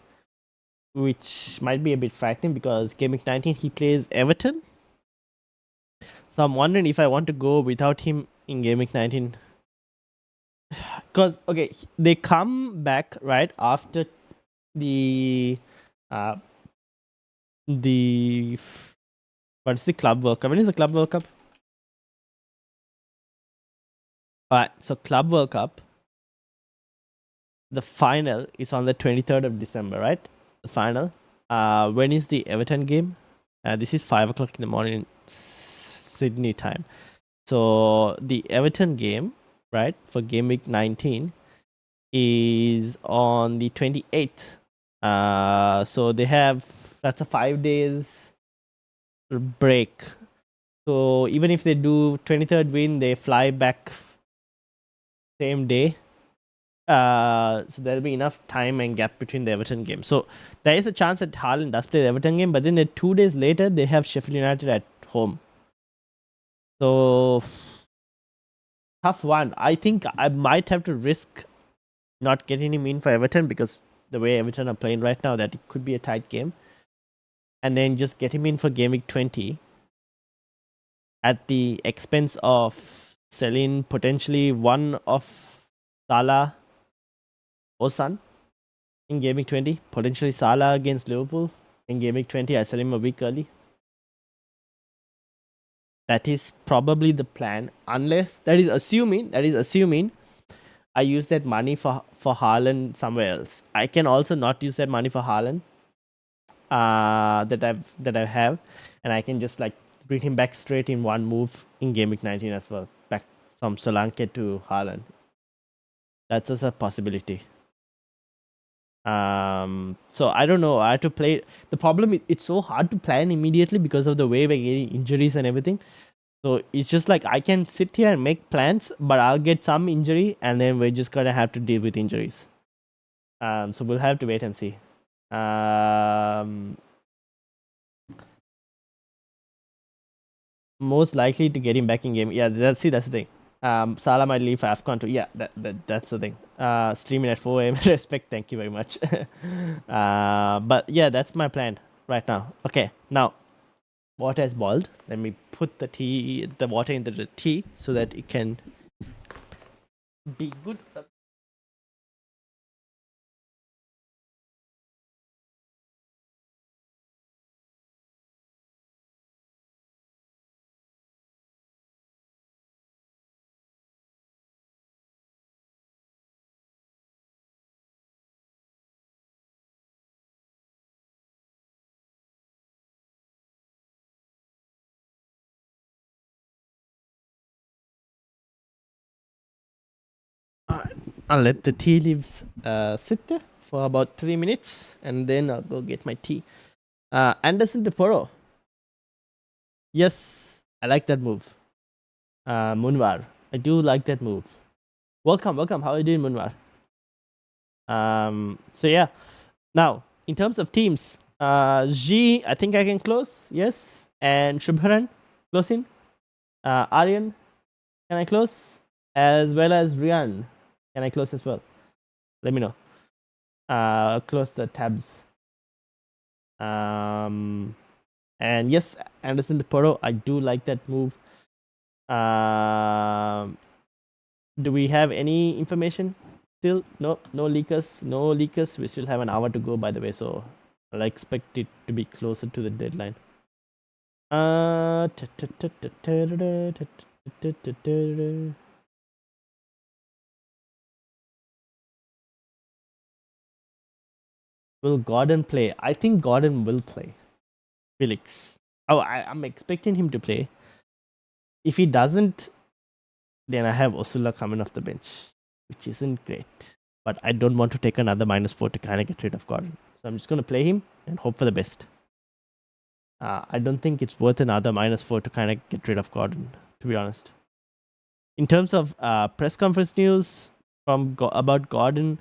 which might be a bit frightening because game week 19 he plays Everton. So I'm wondering if I want to go without him in game week 19. Because okay, they come back right after the what is the Club World Cup? When is the Club World Cup? Alright, so Club World Cup, the final is on the 23rd of December, right? The final. When is the Everton game? This is 5 o'clock in the morning, Sydney time. So the Everton game, right, for game week 19 is on the 28th. So they have, that's a 5 days break. So even if they do 23rd win, they fly back same day. So there'll be enough time and gap between the Everton game. So there is a chance that Haaland does play the Everton game, but then 2 days later they have Sheffield United at home. So tough one. I think I might have to risk not getting him in for Everton because the way Everton are playing right now, that it could be a tight game, and then just get him in for game week 20 at the expense of selling potentially one of Salah or Son in game week 20. Potentially Salah against Liverpool in game week 20. I sell him a week early. That is probably the plan, unless that is assuming I use that money for Haaland somewhere else. I can also not use that money for Haaland that I have, and I can just like bring him back straight in one move in game week 19 as well, back from Solanke to Haaland. That's just a possibility. So I don't know. I have to play. The problem, it's so hard to plan immediately because of the way we're getting injuries and everything. So it's just like I can sit here and make plans, but I'll get some injury, and then we're just gonna have to deal with injuries. So we'll have to wait and see. Most likely to get him back in game. Yeah, that's the thing. Salah might leave for AFCON too. Yeah, that's the thing. Streaming at 4 a.m. Respect, thank you very much. But yeah, that's my plan right now. Okay, now water has boiled. Let me put the water into the tea so that it can be good. I'll let the tea leaves sit there for about 3 minutes, and then I'll go get my tea. Anderson to Poro. Yes, I like that move. Munwar, I do like that move. Welcome. How are you doing, Munwar? So yeah. Now, in terms of teams, G, I think I can close. Yes. And Shubharan, close in. Aryan, can I close? As well as Rian, can I close as well? Let me know. Close the tabs. And yes, Anderson to Poro, I do like that move. Do we have any information still? No leakers. We still have an hour to go, by the way, so I'll expect it to be closer to the deadline. Will Gordon play? I think Gordon will play. Felix. Oh, I'm expecting him to play. If he doesn't, then I have Osula coming off the bench, which isn't great. But I don't want to take another -4 to kind of get rid of Gordon. So I'm just going to play him and hope for the best. I don't think it's worth another -4 to kind of get rid of Gordon, to be honest. In terms of press conference news about Gordon,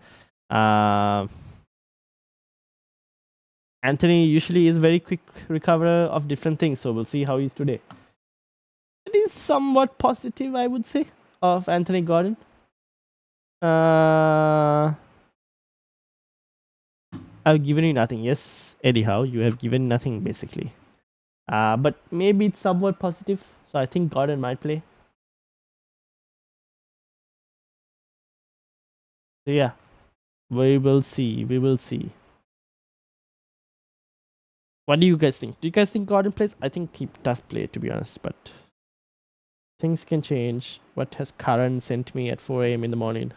Anthony usually is very quick recoverer of different things, so we'll see how he's today. It is somewhat positive, I would say, of Anthony Gordon. I've given you nothing. Yes, Eddie Howe, you have given nothing basically. But maybe it's somewhat positive, so I think Gordon might play. So yeah, we will see. What do you guys think? Do you guys think Gordon plays? I think he does play, to be honest, but things can change. What has Karan sent me at 4 a.m. in the morning?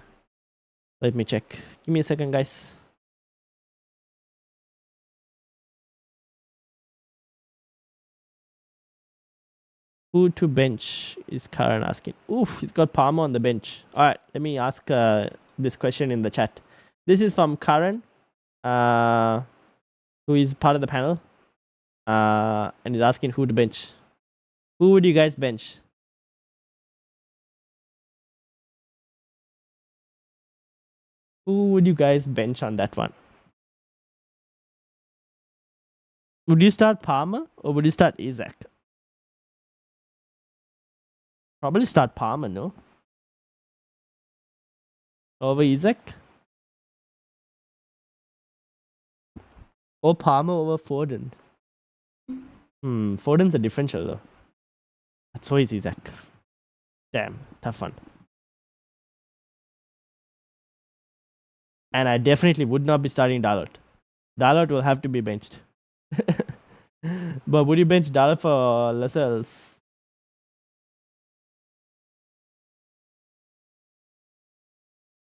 Let me check. Give me a second, guys. Who to bench is Karan asking. Oof, he's got Palmer on the bench. All right, let me ask this question in the chat. This is from Karan, who is part of the panel, and he's asking who to bench. Who would you guys bench? Who would you guys bench on that one? Would you start Palmer or would you start Isaac? Probably start Palmer, no? Over Isaac? Or Palmer over Foden? Foden's a differential though. So is Isaac. Damn, tough one. And I definitely would not be starting Dalot. Dalot will have to be benched. But would you bench Dalot for Lascelles?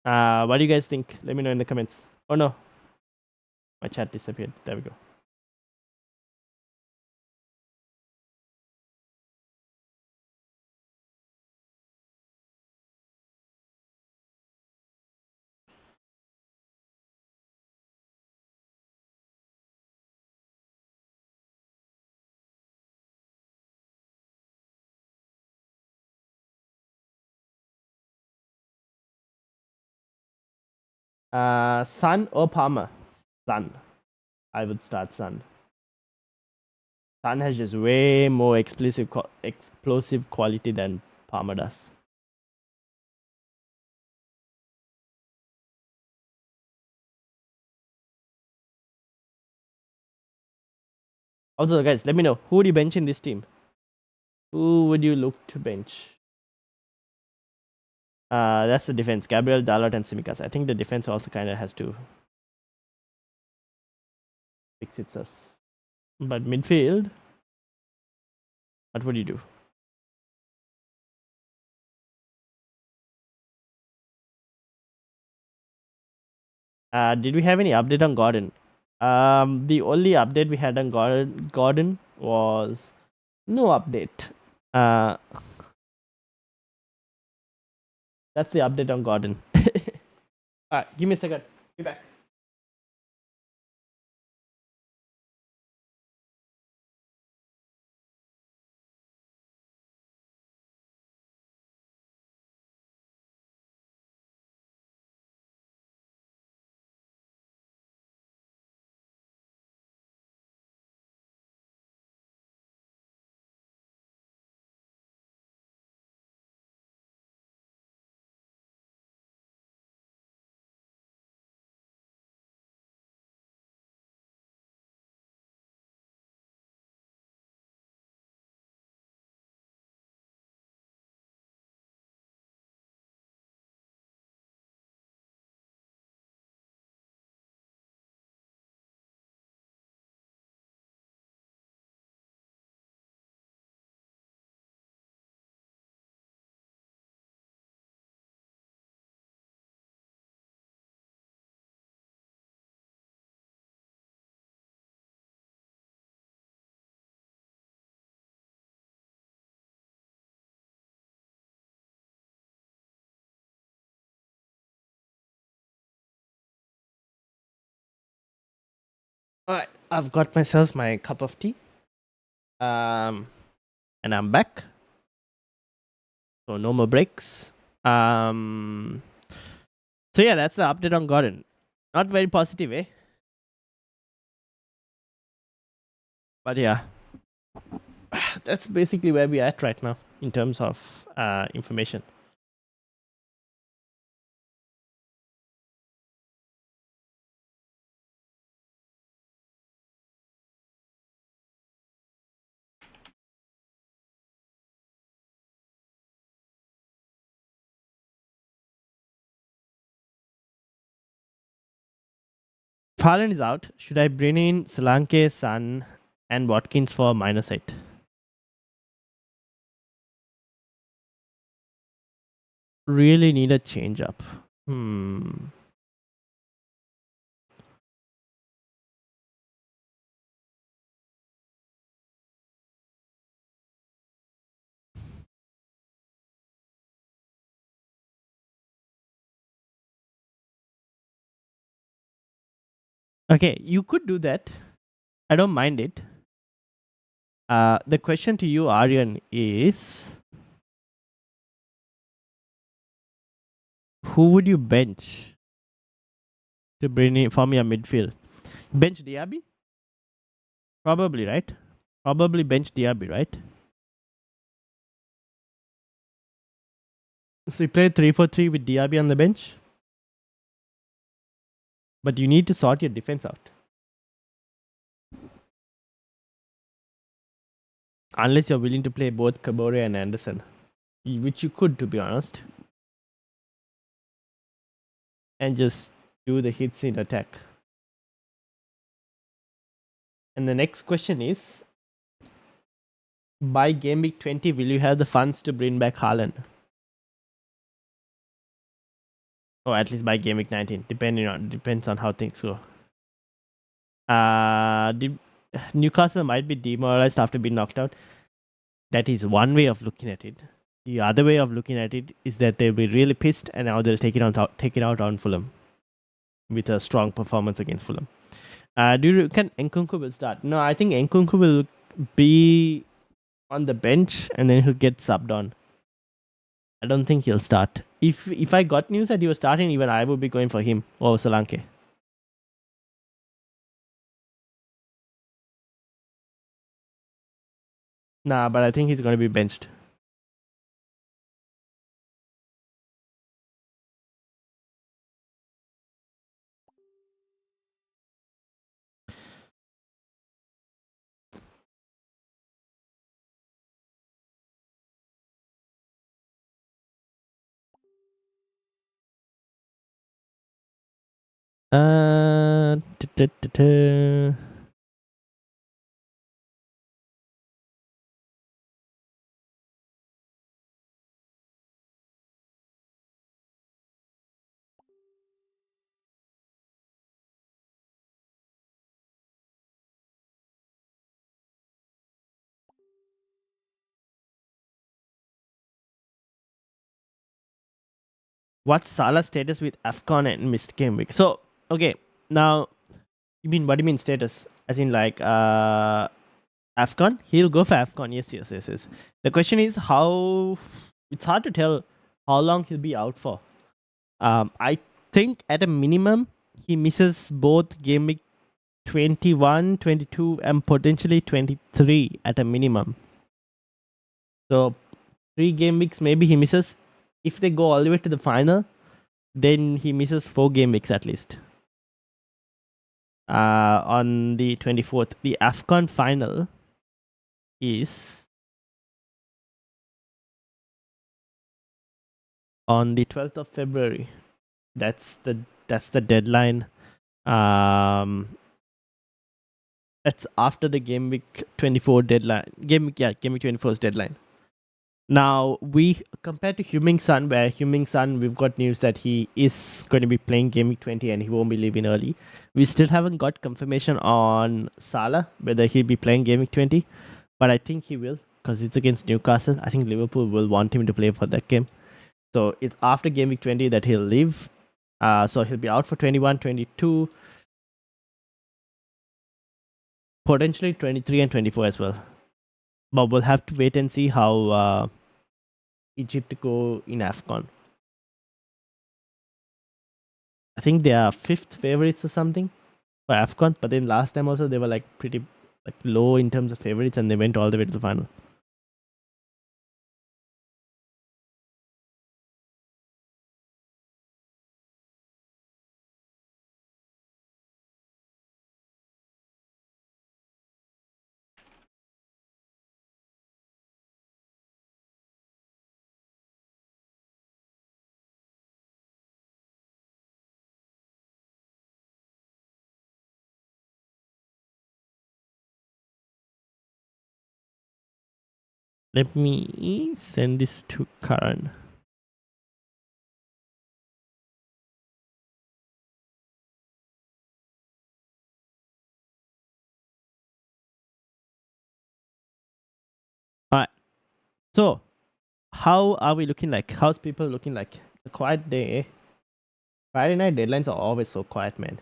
What do you guys think? Let me know in the comments. Oh no, my chat disappeared. There we go. Sun or Palmer? Sun. I would start Sun. Sun has just way more explosive quality than Palmer does. Also, guys, let me know who would you bench in this team? Who would you look to bench? That's the defense. Gabriel, Dalot, and Tsimikas. I think the defense also kind of has to fix itself. But midfield, what would you do? Did we have any update on Gordon? The only update we had on Gordon was no update. That's the update on Gordon. Alright, give me a second. Be back. Alright, I've got myself my cup of tea. And I'm back. So no more breaks. So yeah, that's the update on Gordon. Not very positive, eh? But yeah, that's basically where we're at right now in terms of information. If Haaland is out, should I bring in Solanke, Son, and Watkins for -8? Really need a change up. Okay, you could do that. I don't mind it. The question to you, Aryan, is who would you bench to bring in from your midfield? Bench Diaby? Probably, right? Probably bench Diaby, right? So you play 3-4-3 with Diaby on the bench, but you need to sort your defense out. Unless you're willing to play both Kabore and Anderson, which you could, to be honest, and just do the hits in attack. And the next question is, by game week 20, will you have the funds to bring back Haaland? Or at least by game week 19, depends on how things go. Newcastle might be demoralized after being knocked out. That is one way of looking at it. The other way of looking at it is that they'll be really pissed, and now they'll take it out on Fulham with a strong performance against Fulham. Do you reckon Nkunku will start? No, I think Nkunku will be on the bench and then he'll get subbed on. I don't think he'll start. If I got news that he was starting, even I would be going for him or Solanke. Nah, but I think he's going to be benched. Uh, What's Salah's status with AFCON and missed game week? So, okay, now, what do you mean status? As in, like, AFCON? He'll go for AFCON. Yes. The question is how. It's hard to tell how long he'll be out for. I think at a minimum, he misses both game week 21, 22, and potentially 23 at a minimum. So, 3 game weeks, maybe he misses. If they go all the way to the final, then he misses 4 game weeks at least. On the 24th, the AFCON final is on the 12th of February. That's the deadline. That's after the game week 24 deadline. Game week 24's deadline. Now, we compared to Heung-min Son, where Heung-min Son, we've got news that he is going to be playing game week 20 and he won't be leaving early. We still haven't got confirmation on Salah, whether he'll be playing game week 20, but I think he will because it's against Newcastle. I think Liverpool will want him to play for that game. So it's after game week 20 that he'll leave. So he'll be out for 21, 22, potentially 23 and 24 as well. But we'll have to wait and see how Egypt go in AFCON. I think they are 5th favorites or something for AFCON, but then last time also they were like pretty low in terms of favorites and they went all the way to the final. Let me send this to Karan. Alright. So, how are we looking like? How's people looking like? It's a quiet day. Friday night deadlines are always so quiet, man.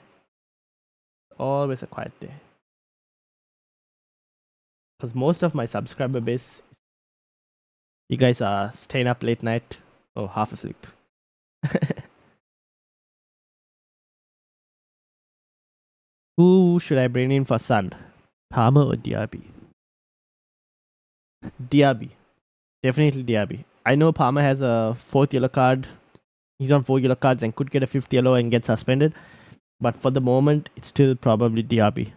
always a quiet day. Because most of my subscriber base, you guys are staying up late night or half asleep. Who should I bring in for Sun? Palmer or Diaby? Diaby. Definitely Diaby. I know Palmer has a 4th yellow card. He's on 4 yellow cards and could get a 5th yellow and get suspended. But for the moment, it's still probably Diaby.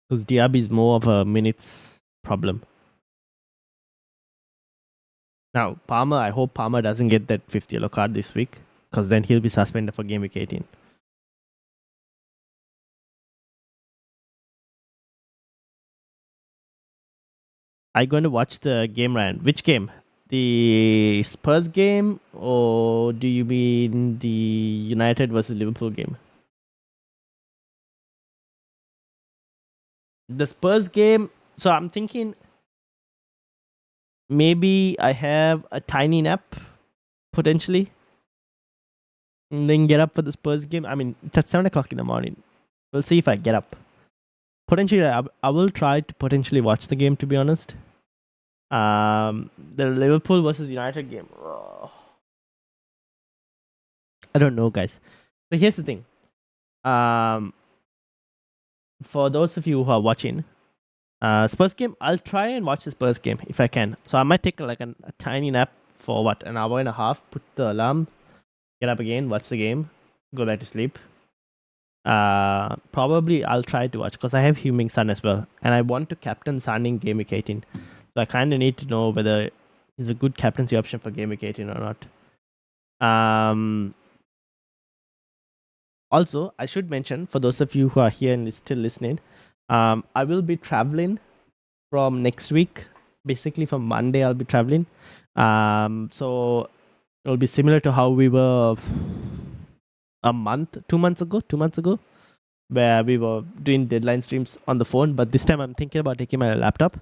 Because Diaby is more of a minutes problem. Now, Palmer, I hope Palmer doesn't get that 5th yellow card this week. Because then he'll be suspended for game week 18. Are you going to watch the game, Ryan? Which game? The Spurs game, or do you mean the United versus Liverpool game? The Spurs game. So I'm thinking maybe I have a tiny nap potentially, and then get up for the Spurs game. I mean, it's at 7 o'clock in the morning. We'll see if I get up. Potentially, I will try to potentially watch the game. To be honest, the Liverpool versus United game. Oh. I don't know, guys. So here's the thing. For those of you who are watching, Spurs game, I'll try and watch the Spurs game if I can. So I might take a tiny nap for what, an hour and a half, put the alarm, get up again, watch the game, go back to sleep. Probably I'll try to watch because I have Huming Sun as well, and I want to captain Sun in game week 18. So I kind of need to know whether he's a good captaincy option for game week 18 or not. Also, I should mention, for those of you who are here and still listening, I will be traveling from next week. Basically, from Monday, I'll be traveling. So it'll be similar to how we were 2 months ago, where we were doing deadline streams on the phone. But this time, I'm thinking about taking my laptop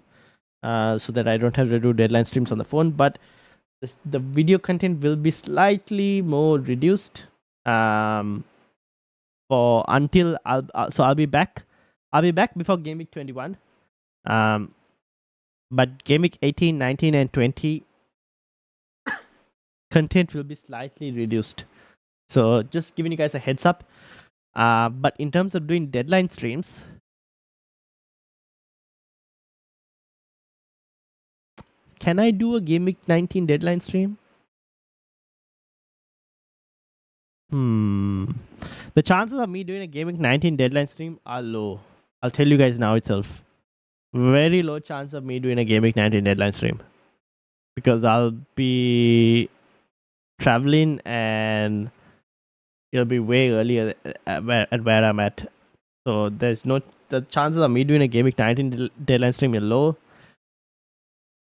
so that I don't have to do deadline streams on the phone. But the video content will be slightly more reduced. For until I'll be back. I'll be back before game week 21. But game week 18, 19, and 20 content will be slightly reduced. So just giving you guys a heads up. But in terms of doing deadline streams, can I do a game week 19 deadline stream? The chances of me doing a game week 19 deadline stream are low. I'll tell you guys now itself. Very low chance of me doing a game week 19 deadline stream. Because I'll be traveling and it'll be way earlier at where I'm at. So there's no, the chances of me doing a game week 19 deadline stream are low.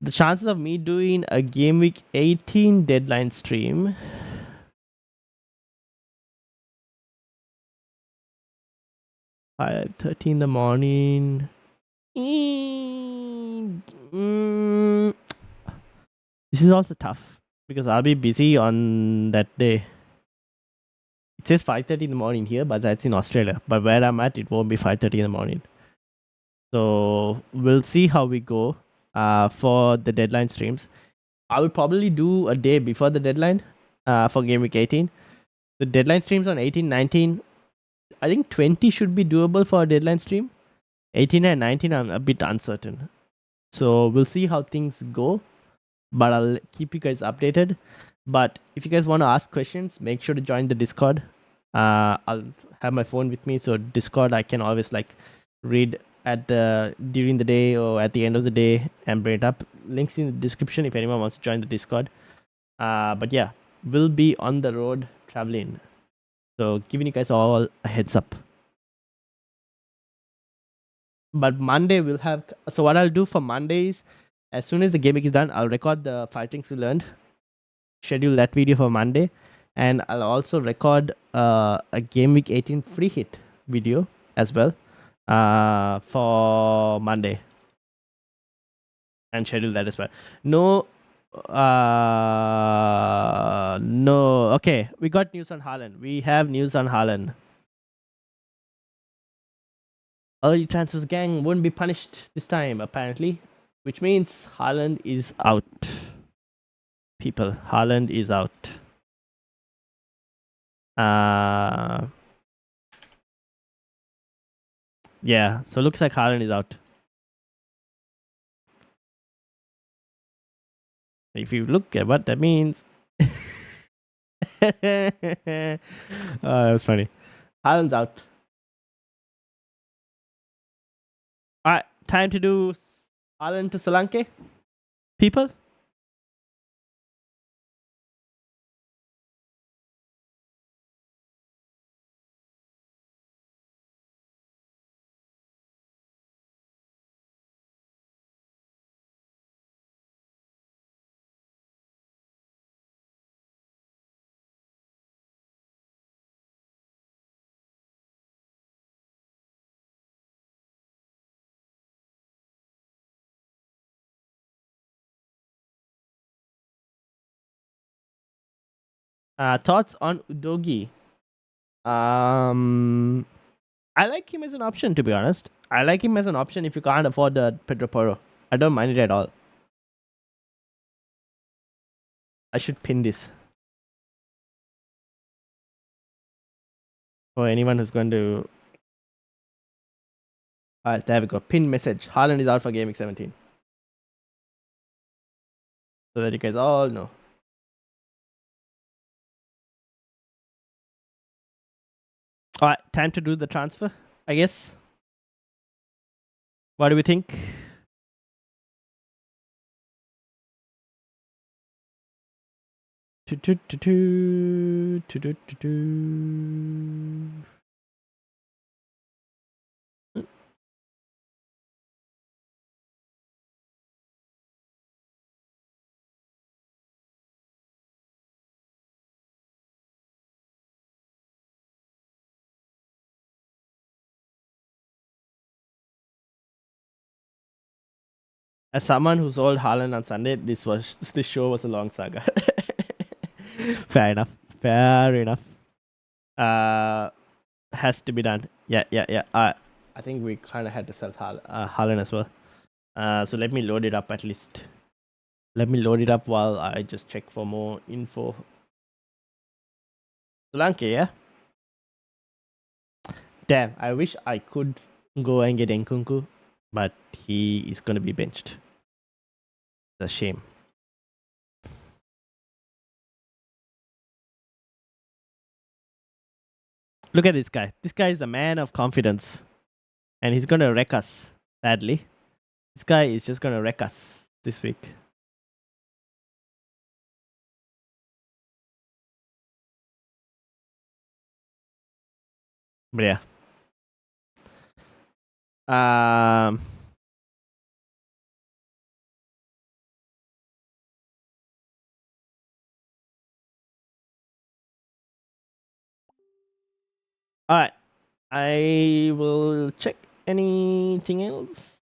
The chances of me doing a game week 18 deadline stream, $5:30 in the morning. This is also tough because I'll be busy on that day. It says 5:30 in the morning here, but that's in Australia. But where I'm at, it won't be 5:30 in the morning. So we'll see how we go for the deadline streams. I will probably do a day before the deadline for game week 18. The deadline streams on 18, 19. I think 20 should be doable for a deadline stream. 18 and 19, I'm a bit uncertain. So we'll see how things go. But I'll keep you guys updated. But if you guys want to ask questions, make sure to join the Discord. I'll have my phone with me. So Discord, I can always read during the day or at the end of the day and bring it up. Links in the description if anyone wants to join the Discord. But yeah, we'll be on the road traveling. So giving you guys all a heads up. But Monday we'll have. So what I'll do for Monday is, as soon as the game week is done, I'll record the 5 things we learned. Schedule that video for Monday, and I'll also record a game week 18 free hit video as well for Monday, and schedule that as well. No. Okay, we got news on Haaland. We have news on Haaland. Early transfers gang won't be punished this time, apparently. Which means Haaland is out. People, Haaland is out. Yeah, so looks like Haaland is out. If you look at what that means. That was funny. Haaland's out. Alright, time to do Haaland to Solanke. People. Thoughts on Udogi? I like him as an option, to be honest. I like him as an option if you can't afford the Pedro Porro. I don't mind it at all. I should pin this. For anyone who's going to... Alright, there we go. Pin message. Haaland is out for gameweek 17. So that you guys all know. Alright, time to do the transfer, I guess. What do we think? As someone who sold Haaland on Sunday, this show was a long saga. Fair enough. Fair enough. Has to be done. Yeah. I think we kind of had to sell Haaland as well. So let me load it up at least. Let me load it up while I just check for more info. Solanke, yeah? Damn, I wish I could go and get Nkunku, but he is going to be benched. It's a shame. Look at this guy. This guy is a man of confidence. And he's going to wreck us, sadly. This guy is just going to wreck us this week. But yeah. Alright. I will check anything else.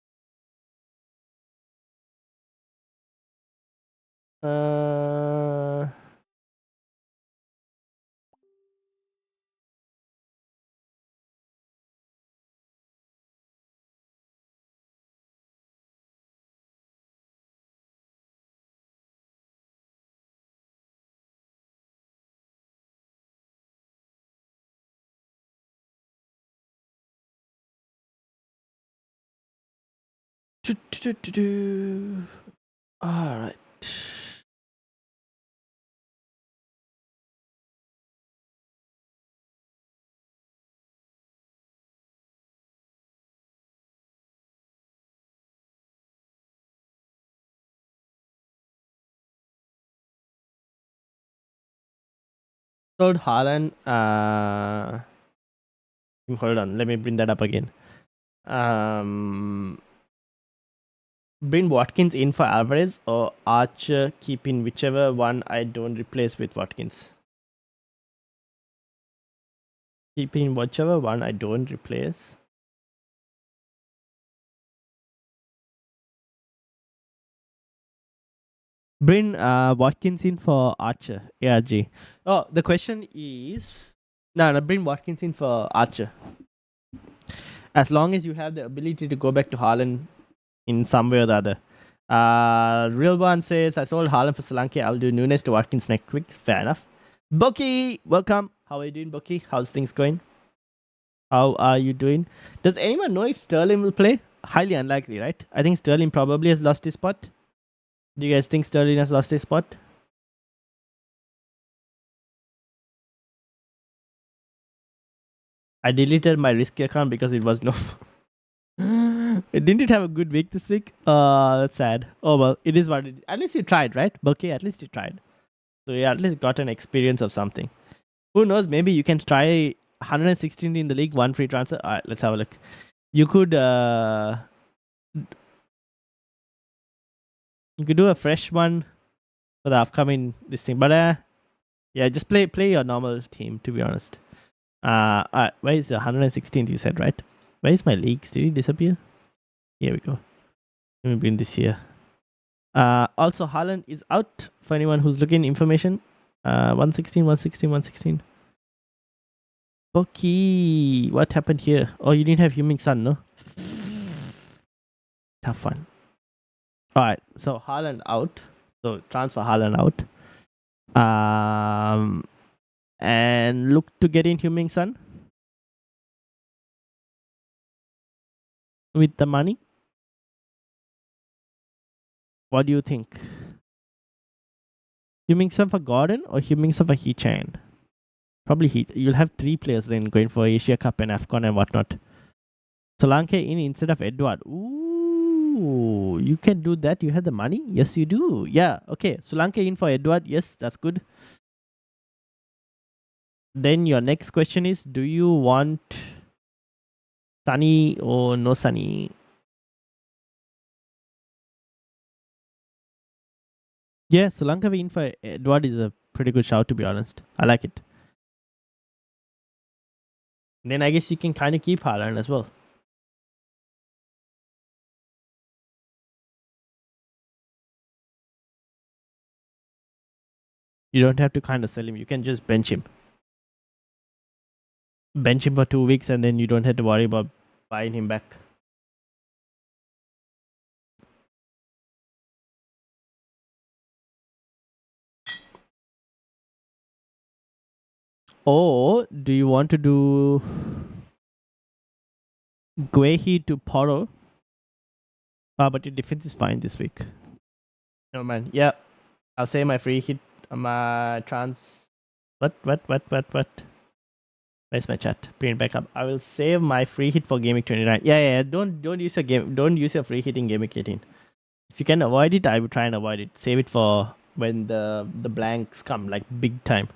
Alright. Sold Haaland. Hold on, let me bring that up again. Bring Watkins in for Alvarez or Archer, keeping whichever one I don't replace with Watkins. Keeping whichever one I don't replace. Bring Watkins in for Archer, ARG. Oh, the question is... No, bring Watkins in for Archer. As long as you have the ability to go back to Haaland in some way or the other. Real one says, I sold Haaland for Solanke. I'll do Nunes to Watkins next week. Fair enough. Boki, welcome. How are you doing, Boki? How's things going? How are you doing? Does anyone know if Sterling will play? Highly unlikely, right? I think Sterling probably has lost his spot. Do you guys think Sterling has lost his spot? I deleted my risky account because it was no. Didn't it have a good week this week? That's sad. Oh well, it is what it is. At least you tried, right? Okay, at least you tried. So you at least got an experience of something. Who knows? Maybe you can try 116 in the league, one free transfer. All right, let's have a look. You could do a fresh one for the upcoming this thing, but yeah, just play your normal team. To be honest. Where is the 116th? You said, right? Where is my leagues? Did it disappear? Here we go. Let me bring this here. Also, Haaland is out for anyone who's looking information. 116, 116, 116. Okay, what happened here? Oh, you didn't have Heung-min Son, no? Tough one. Alright, so Haaland out. So transfer Haaland out. And look to get in Heung-min Son with the money. What do you think? Heung-min Son for Gordon or Heung-min Son for Hee-Chan? Probably Heat. You'll have 3 players then going for Asia Cup and AFCON and whatnot. Solanke in instead of Edward. Ooh, you can do that. You have the money? Yes, you do. Yeah, okay. Solanke in for Edward. Yes, that's good. Then your next question is, do you want Sunny or no Sunny? Yeah, Solanke in for Edward is a pretty good shout, to be honest. I like it. Then I guess you can kind of keep Haaland as well. You don't have to kind of sell him. You can just bench him. Bench him for 2 weeks and then you don't have to worry about buying him back. Or do you want to do Guehi to Poro? But your defense is fine this week. No man. Yeah. I'll say my free hit. My trans. What? Where's my chat? Bring it back up. I will save my free hit for gameweek 29. Yeah. Don't use your game. Don't use your free hit in gameweek 18. If you can avoid it, I would try and avoid it. Save it for when the blanks come, like big time.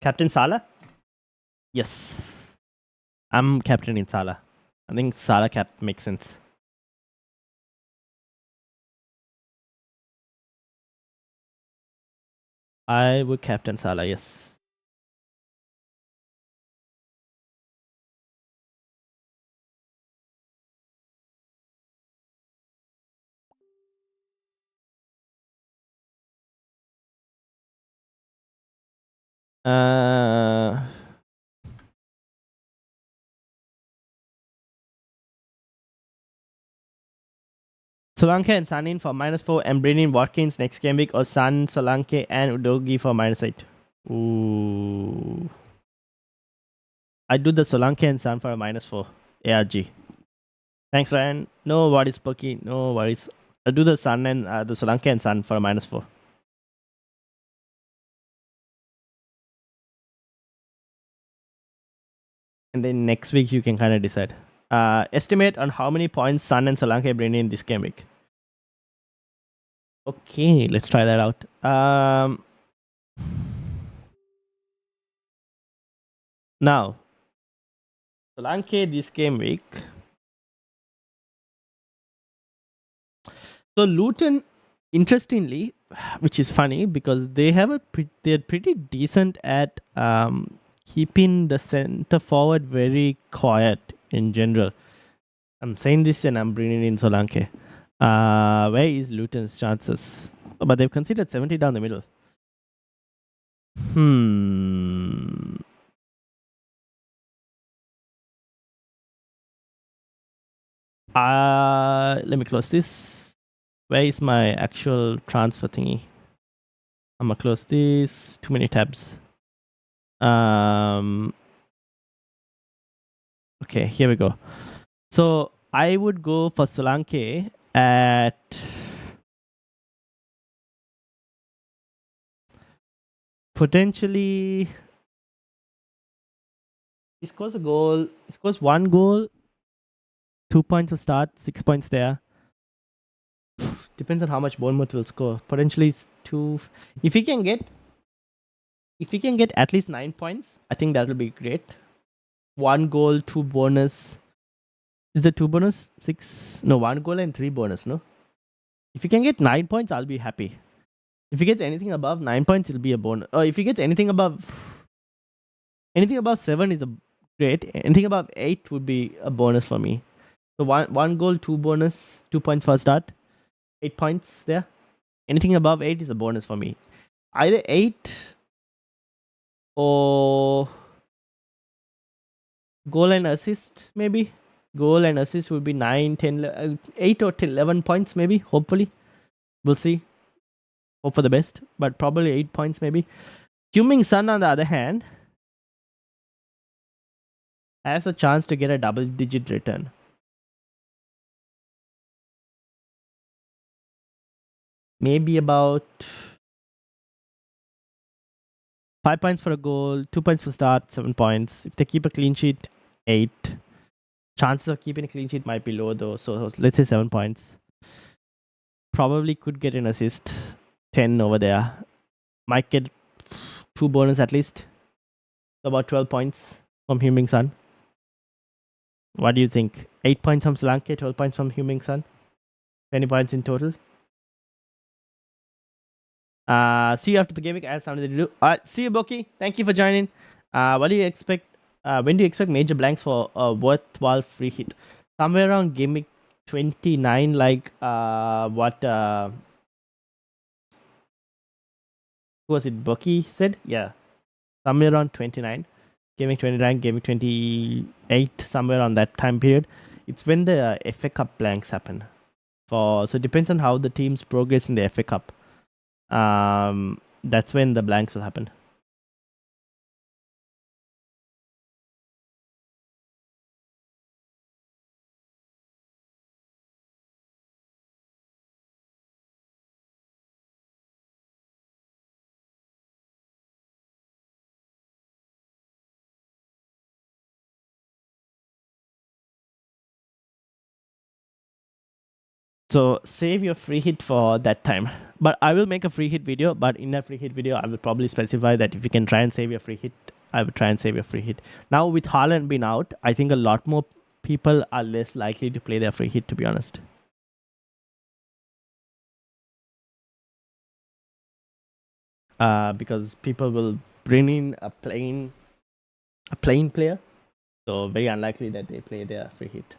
Captain Salah? Yes. I'm captain in Salah. I think Salah cap makes sense. I would captain Salah, yes. Solanke and Sun in for -4 and bring in Watkins next game week, or Sun, Solanke and Udogi for -8. Ooh. I do the Solanke and Sun for a -4 ARG. Thanks, Ryan. No worries, Pokey. No worries. I'll do the Sun and the Solanke and Sun for a -4. And then next week you can kind of decide. Estimate on how many points Sun and Solanke bring in this game week. Okay, let's try that out. Now, Solanke this game week. So Luton, interestingly, which is funny because they have they're pretty decent at keeping the center forward very quiet in general. I'm saying this and I'm bringing in Solanke. Where is Luton's chances? Oh, but they've considered 70 down the middle. Let me close this. Where is my actual transfer thingy? I'm gonna close this. Too many tabs. Okay, here we go. So I would go for Solanke at potentially. He scores a goal. He scores one goal. 2 points of start. 6 points there. Depends on how much Bournemouth will score. Potentially 2. If he can get at least 9 points, I think that will be great. 1 goal, 2 bonus. Is there 2 bonus? 6? No, 1 goal and 3 bonus, no? If he can get 9 points, I'll be happy. If he gets anything above 9 points, it'll be a bonus. Or if he gets anything above 7 is a great. Anything above 8 would be a bonus for me. So one goal, 2 bonus, 2 points for a start. 8 points there. Anything above 8 is a bonus for me. Either 8 or goal and assist, maybe. Goal and assist would be 9, 10, 8 or 10, 11 points, maybe. Hopefully. We'll see. Hope for the best. But probably 8 points, maybe. Heung-min Son, on the other hand, has a chance to get a double-digit return. Maybe about 5 points for a goal, 2 points for start, 7 points. If they keep a clean sheet, 8. Chances of keeping a clean sheet might be low though, so let's say 7 points. Probably could get an assist, 10 over there. Might get 2 bonus at least. So about 12 points from Heung-min Son. What do you think? 8 points from Solanke, 12 points from Heung-min Son. 20 points in total. See you after the game week. I have something to do. Alright, see you, Boki. Thank you for joining. What do you expect? When do you expect major blanks for a worthwhile free hit? Somewhere around game week 29, like what who was it? Boki said? Yeah. Somewhere around 29. Game week 29, game week 28, somewhere on that time period. It's when the FA Cup blanks happen. So it depends on how the teams progress in the FA Cup. That's when the blanks will happen. So save your free hit for that time. But I will make a free hit video. But in that free hit video, I will probably specify that if you can try and save your free hit, I will try and save your free hit. Now with Haaland being out, I think a lot more people are less likely to play their free hit, to be honest. Because people will bring in a playing player. So very unlikely that they play their free hit.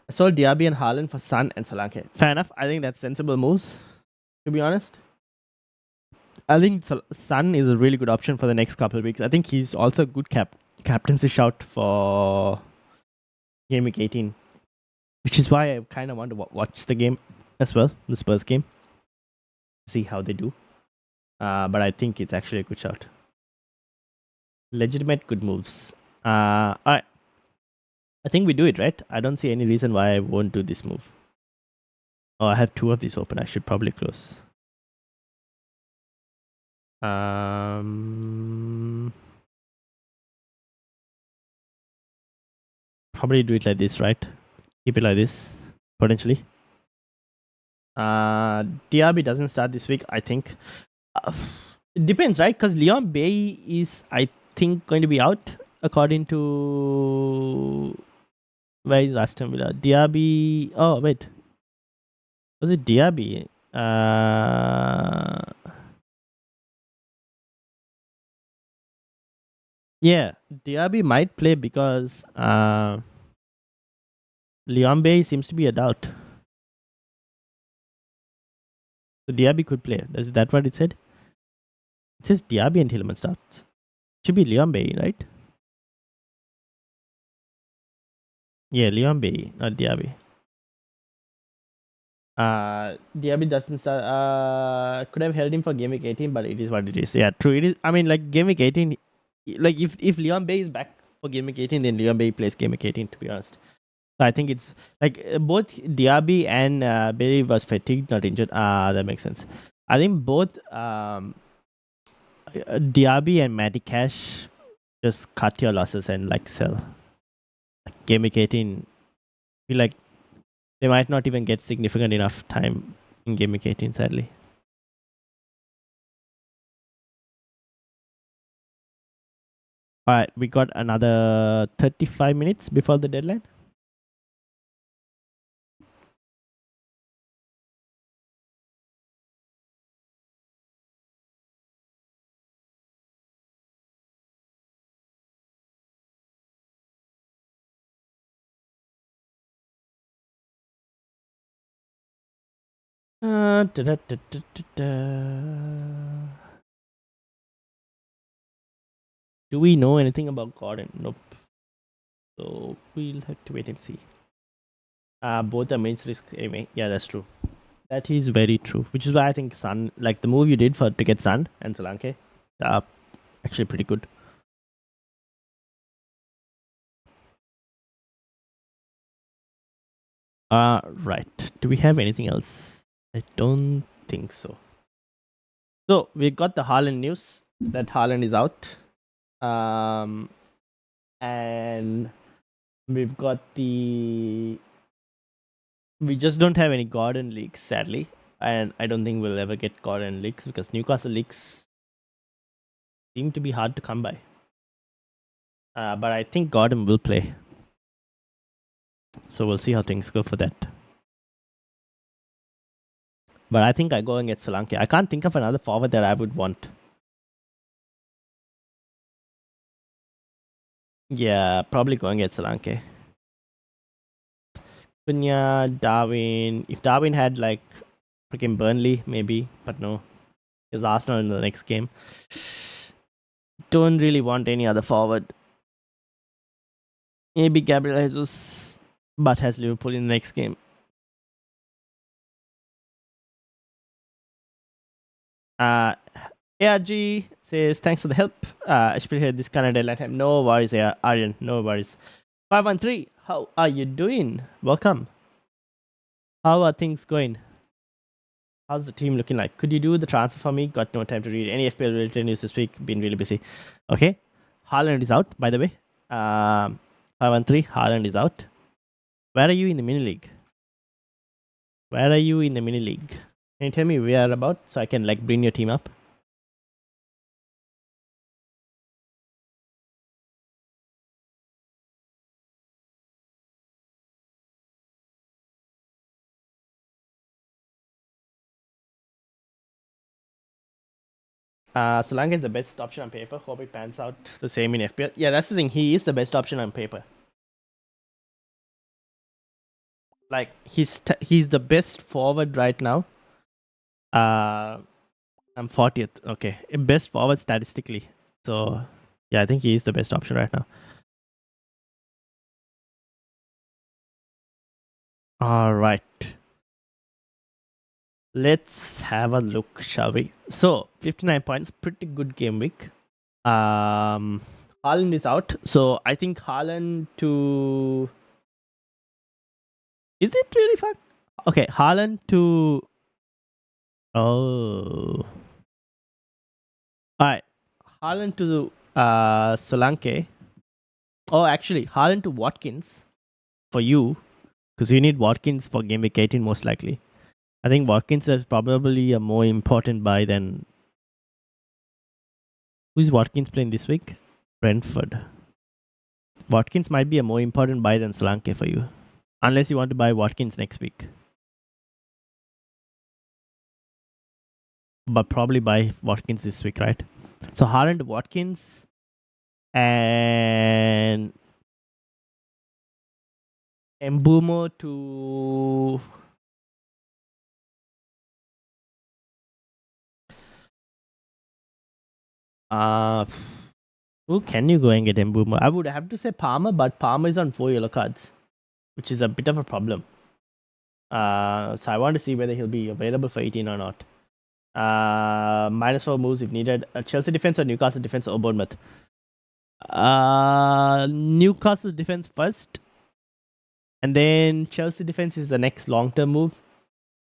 I sold Diaby and Haaland for Son and Solanke. Fair enough. I think that's sensible moves, to be honest. I think Son is a really good option for the next couple of weeks. I think he's also a good captaincy shout for game week 18, which is why I kind of want to watch the game as well, the Spurs game, see how they do. But I think it's actually a good shout. Legitimate good moves. All right. I think we do it, right? I don't see any reason why I won't do this move. Oh, I have two of these open. I should probably close. Probably do it like this, right? Keep it like this, potentially. DRB doesn't start this week, I think. It depends, right? Because Leon Bay is, I think, going to be out, according to... Where is Aston Villa? DRB... Oh, wait. Was it DRB? Yeah, DRB might play because Leon Bay seems to be a doubt. So DRB could play. Is that what it said? It says DRB and Tillman starts. Should be Leon Bay, right? Yeah, Leon Bay, not DRB. DRB doesn't start. Could have held him for game week 18, but it is what it is. Yeah, true. It is. I mean, like game week 18, like if Leon Bay is back for game week 18, then Leon Bay plays game week 18. To be honest, so I think it's like both DRB and Bay was fatigued, not injured. That makes sense. I think both DRB and Matty Cash just cut your losses and like sell. Like, game week 18, feel like they might not even get significant enough time in game week 18, sadly. All right, we got another 35 minutes before the deadline. Do we know anything about Gordon? Nope. So we'll have to wait and see. Both are main risk anyway. Yeah, that's true. That is very true. Which is why I think Sun, like the move you did to get Sun and Solanke, actually pretty good. Right. Do we have anything else? I don't think so. So we got the Haaland news that Haaland is out. And we've got we just don't have any Gordon leaks, sadly. And I don't think we'll ever get Gordon leaks because Newcastle leaks seem to be hard to come by. But I think Gordon will play. So we'll see how things go for that. But I think I go and get Solanke. I can't think of another forward that I would want. Yeah, probably go and get Solanke. Cunha, Darwin. If Darwin had like freaking Burnley, maybe. But no. It's Arsenal in the next game. Don't really want any other forward. Maybe Gabriel Jesus, but has Liverpool in the next game. ARG says, thanks for the help. I should hear this kind of deadline time. No worries, Aryan. No worries. 513, how are you doing? Welcome. How are things going? How's the team looking like? Could you do the transfer for me? Got no time to read any FPL related news this week. Been really busy. Okay. Haaland is out, by the way. 513, Haaland is out. Where are you in the mini league? Where are you in the mini league? Can you tell me where about so I can like bring your team up? Solanke is the best option on paper. Hope it pans out the same in FPL. Yeah, that's the thing. He is the best option on paper. Like he's the best forward right now. I'm 40th. Okay, best forward statistically. So yeah, I think he is the best option right now. All right, let's have a look, shall we? So 59 points, pretty good game week. Haaland is out, so I think Haaland to. Is it really fun? Okay, Haaland to. Oh. Alright. Haaland to Solanke. Oh, actually, Haaland to Watkins for you. Because you need Watkins for game week 18, most likely. I think Watkins is probably a more important buy than. Who's Watkins playing this week? Brentford. Watkins might be a more important buy than Solanke for you. Unless you want to buy Watkins next week. But probably buy Watkins this week, right? So Haaland, Watkins, and Mbumo to. Who can you go and get Mbumo? I would have to say Palmer, but Palmer is on 4 yellow cards, which is a bit of a problem. So I want to see whether he'll be available for 18 or not. -4 moves if needed. Chelsea defense or Newcastle defense or Bournemouth? Newcastle defense first, and then Chelsea defense is the next long-term move,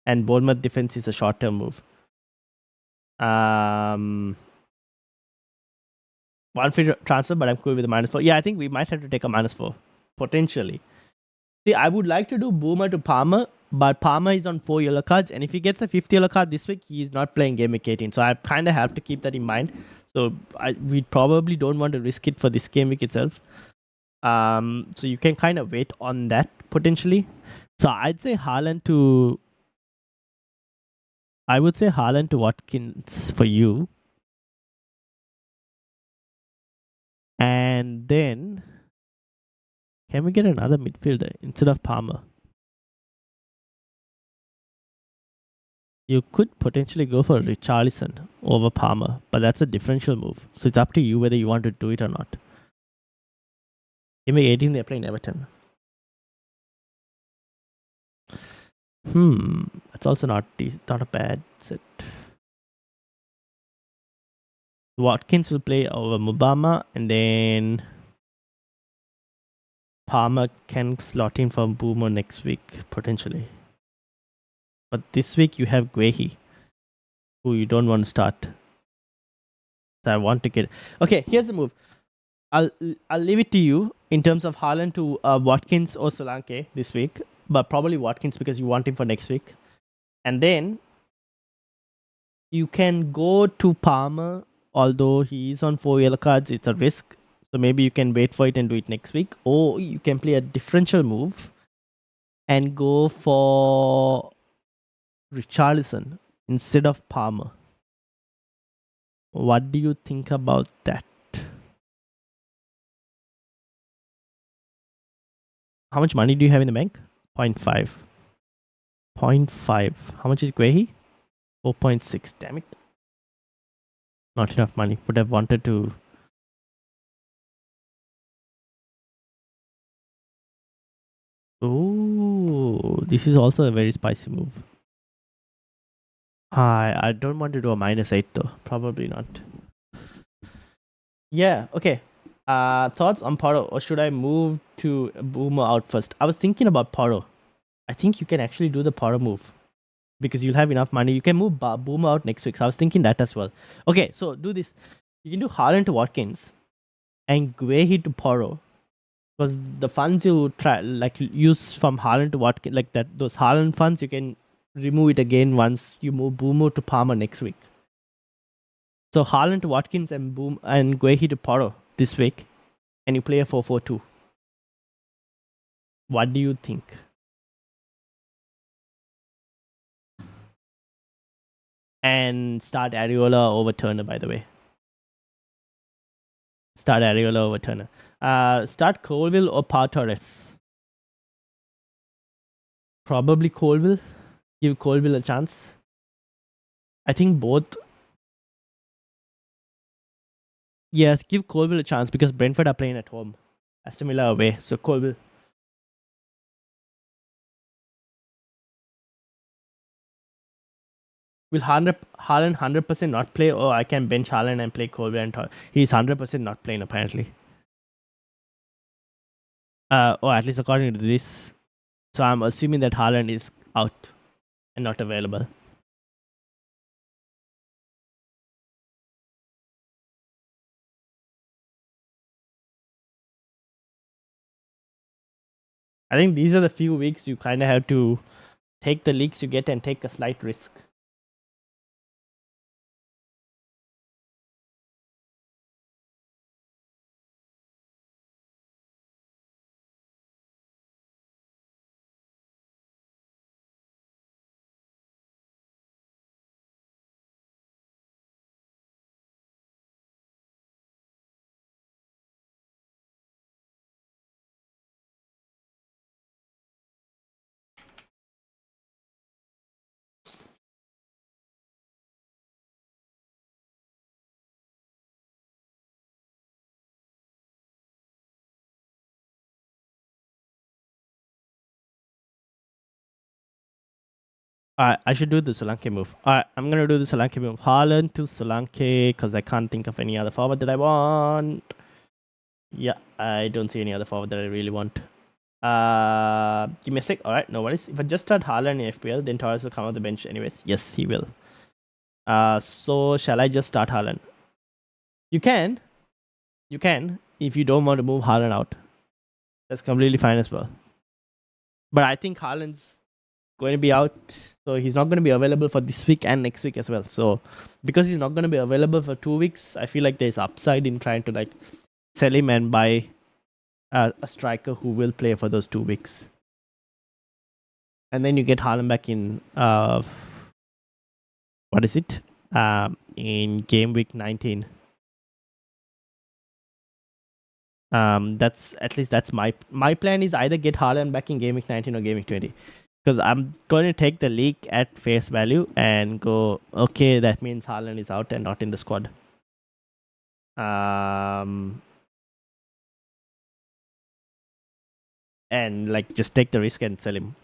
and Bournemouth defense is a short-term move. One free transfer, but I'm cool with the -4. Yeah, I think we might have to take a -4 potentially. See, I would like to do Boomer to Palmer, but Palmer is on 4 yellow cards, and if he gets a 50 yellow card this week, he's not playing game week 18. So I kind of have to keep that in mind. So we probably don't want to risk it for this game week itself. So you can kind of wait on that potentially. So I'd say Haaland to. I would say Haaland to Watkins for you, and then can we get another midfielder instead of Palmer? You could potentially go for Richarlison over Palmer, but that's a differential move. So it's up to you whether you want to do it or not. Game week 18, they're playing Everton. That's also not a bad set. Watkins will play over Mubama, and then Palmer can slot in for Boomer next week, potentially. But this week you have Guehi, who you don't want to start. So I want to get. Okay, here's the move. I'll leave it to you in terms of Haaland to Watkins or Solanke this week, but probably Watkins because you want him for next week. And then you can go to Palmer, although he is on 4 yellow cards, it's a risk. So maybe you can wait for it and do it next week. Or you can play a differential move and go for Richarlison instead of Palmer. What do you think about that? How much money do you have in the bank? 0.5. 0.5. How much is Guehi? 4.6. Damn it. Not enough money. Would have wanted to. Oh, this is also a very spicy move. I don't want to do a -8 though. Probably not. Yeah, okay. Thoughts on Poro, or should I move to Boomer out first? I was thinking about Poro. I think you can actually do the Poro move because you'll have enough money. You can move Boomer out next week. So I was thinking that as well. Okay, so do this. You can do Haaland to Watkins and Guehi to Poro. Because the funds you try use from Haaland to Watkins, like that, those Haaland funds, you can remove it again once you move Boomer to Palmer next week. So Haaland to Watkins and Guehi to Poro this week, and you play a 4-4-2. What do you think? And start Areola over Turner, by the way. Start Areola over Turner. Start Colville or Pau Torres. Probably Colville. Give Colville a chance. I think both. Yes, give Colville a chance because Brentford are playing at home. Aston Villa away. So Colville. Will Haaland 100% not play? Or I can bench Haaland and play Colville and he's 100% not playing apparently. Or at least according to this. So I'm assuming that Haaland is out and not available. I think these are the few weeks you kind of have to take the leaks you get and take a slight risk. I should do the Solanke move. Alright, I'm gonna do the Solanke move. Haaland to Solanke because I can't think of any other forward that I want. Yeah, I don't see any other forward that I really want. Give me a sec. Alright, no worries. If I just start Haaland in FPL, then Torres will come off the bench anyways. Yes, he will. So shall I just start Haaland? You can. You can if you don't want to move Haaland out. That's completely fine as well. But I think Haaland's going to be out, so he's not going to be available for this week and next week as well. So because he's not going to be available for 2 weeks, I feel like there's upside in trying to like sell him and buy a striker who will play for those 2 weeks. And then you get Haaland back in what is it? In game week 19. That's at least that's my plan is either get Haaland back in game week 19 or game week 20. Because I'm going to take the leak at face value and go, okay, that means Haaland is out and not in the squad. And like just take the risk and sell him.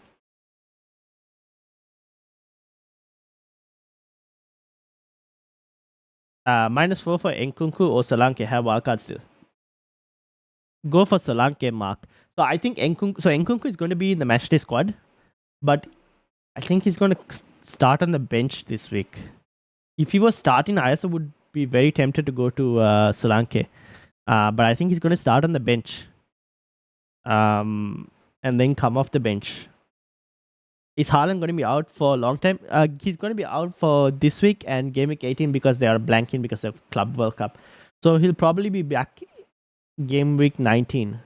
-4 for Nkunku or Solanke. Have wildcard still. Go for Solanke, Mark. So I think Nkunku is going to be in the matchday squad, but I think he's going to start on the bench this week. If he was starting, I also would be very tempted to go to Solanke. But I think he's going to start on the bench. And then come off the bench. Is Haaland going to be out for a long time? He's going to be out for this week and game week 18 because they are blanking because of Club World Cup. So he'll probably be back game week 19.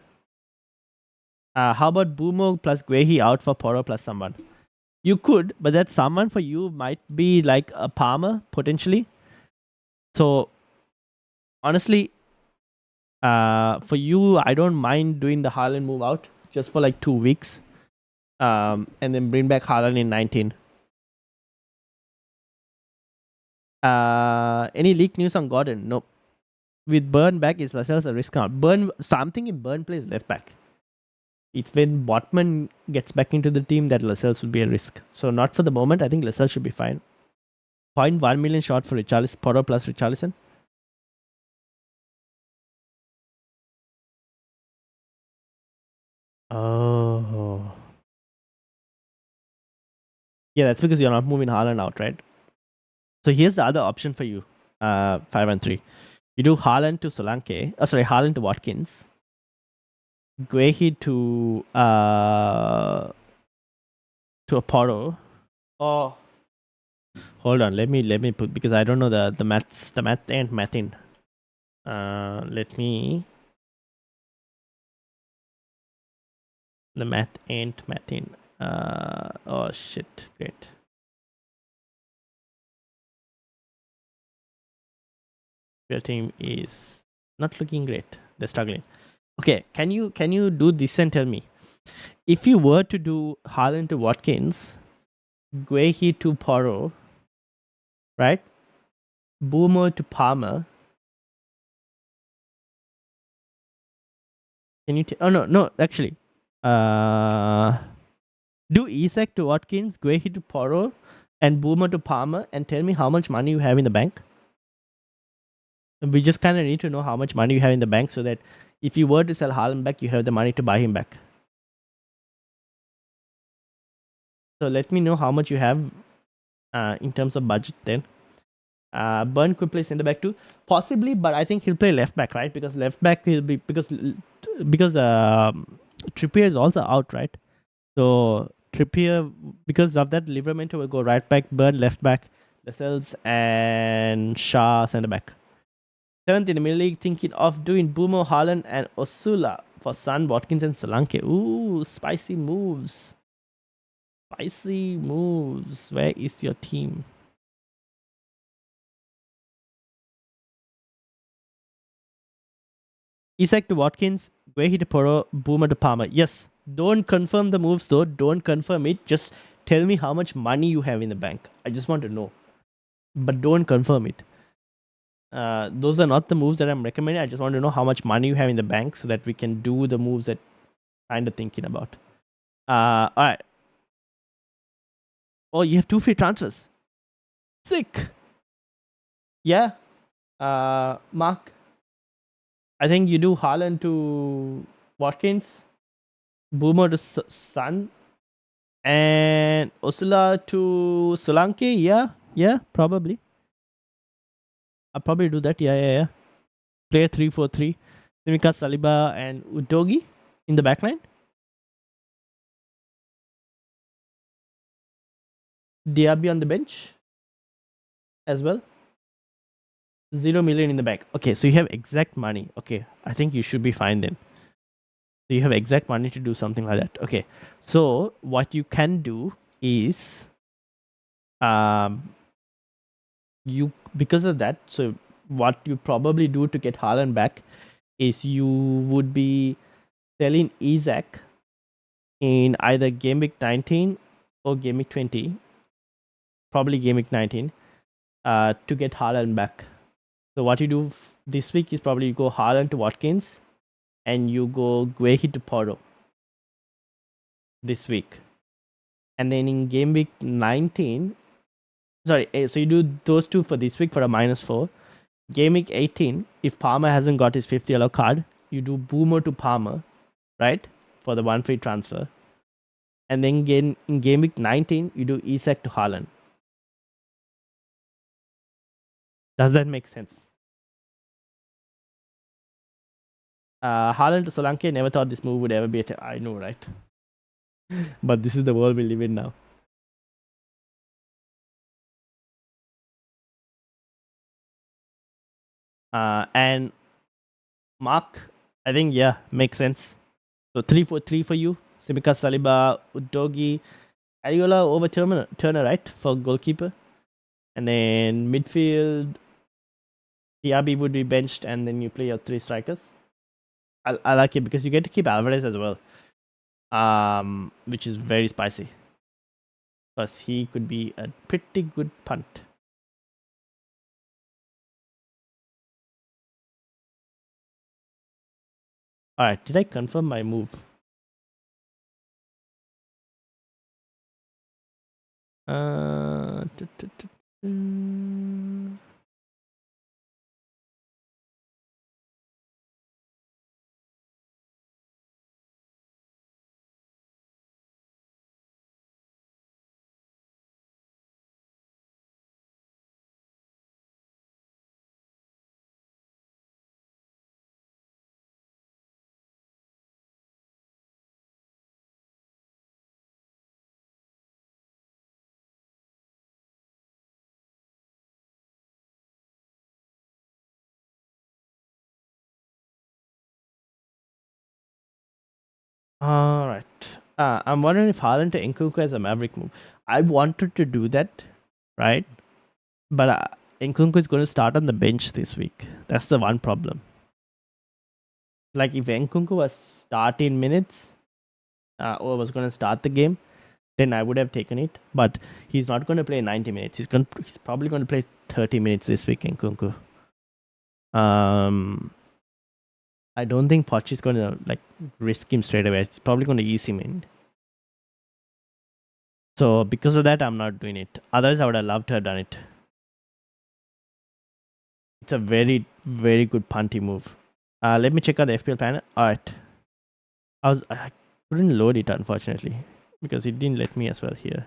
How about Boomo plus Guehi out for Poro plus someone? You could, but that someone for you might be like a Palmer potentially. So honestly, for you, I don't mind doing the Haaland move out just for like 2 weeks. And then bring back Haaland in 19. Any leak news on Gordon? Nope. With Burn back, is Lascelles a risk out? Something in Burn plays left back. It's when Botman gets back into the team that Lascelles would be a risk. So not for the moment. I think Lascelles should be fine. 0.1 million short for Richarlison, Porro plus Richarlison. Oh. Yeah, that's because you're not moving Haaland out, right? So here's the other option for you. 5 and 3. You do Haaland to Solanke. Haaland to Watkins. Guehi to Apollo. Oh, hold on. Let me put because I don't know the maths. The math ain't mathing. Let me. The math ain't mathing. Oh shit! Great. Your team is not looking great. They're struggling. Okay, can you do this and tell me? If you were to do Haaland to Watkins, Guehi to Porro, right? Boomer to Palmer. Can you? Oh no, actually, do Isak to Watkins, Guehi to Porro, and Boomer to Palmer, and tell me how much money you have in the bank. We just kind of need to know how much money you have in the bank so that if you were to sell Haaland back, you have the money to buy him back. So let me know how much you have in terms of budget then. Burn could play centre back too, possibly, but I think he'll play left back, right? Because left back will be because Trippier is also out, right? So Trippier, because of that, Livramento will go right back, Burn left back, Lascelles and Shah centre back. 7th in the Middle League, thinking of doing Boomer, Haaland and Osula for Son, Watkins and Solanke. Ooh, spicy moves. Spicy moves. Where is your team? Isak to Watkins, Guehi to Porro, Boomer to Palmer. Yes, don't confirm the moves though. Don't confirm it. Just tell me how much money you have in the bank. I just want to know. But don't confirm it. Those are not the moves that I'm recommending. I just want to know how much money you have in the bank so that we can do the moves that I'm kind of thinking about. Alright. Oh, you have 2 free transfers. Sick. Yeah. Mark, I think you do Haaland to Watkins, Boomer to Son, and Osula to Solanke. Yeah, probably. I'll probably do that. Yeah. Play 3-4-3. Simika, Saliba, and Udogi in the backline. Diaby on the bench as well. 0 million in the bank. Okay, so you have exact money. Okay, I think you should be fine then. So you have exact money to do something like that. Okay, so what you can do is, you because of that. So what you probably do to get Haaland back is you would be selling Isak in either game week 19 or game week 20. Probably game week 19. To get Haaland back. So what you do this week is probably you go Haaland to Watkins and you go Guehi to Porro this week. And then in game week 19, so you do those two for this week for a -4. Game week 18, if Palmer hasn't got his 5th yellow card, you do Boomer to Palmer, right? For the 1 free transfer. And then in game week 19, you do Isak to Haaland. Does that make sense? Haaland to Solanke, never thought this move would ever be I know, right? But this is the world we live in now. And Mark, I think, yeah, makes sense. So 3-4-3 for you. Simika, Saliba, Udogi, Ariola over Turner, right? For goalkeeper. And then midfield, Diaby would be benched, and then you play your 3 strikers. I like it because you get to keep Alvarez as well. Which is very spicy. Because he could be a pretty good punt. Alright, did I confirm my move? Alright. I'm wondering if Haaland to Nkunku is a Maverick move. I wanted to do that, right? But Nkunku is going to start on the bench this week. That's the one problem. Like if Nkunku was starting minutes, or was going to start the game, then I would have taken it. But he's not going to play 90 minutes. He's probably going to play 30 minutes this weekend, Kunku. I don't think Poch is going to like risk him straight away. It's probably going to ease him in. So because of that, I'm not doing it. Otherwise, I would have loved to have done it. It's a very, very good punty move. Let me check out the FPL panel. Alright. I couldn't load it, unfortunately, because it didn't let me as well here.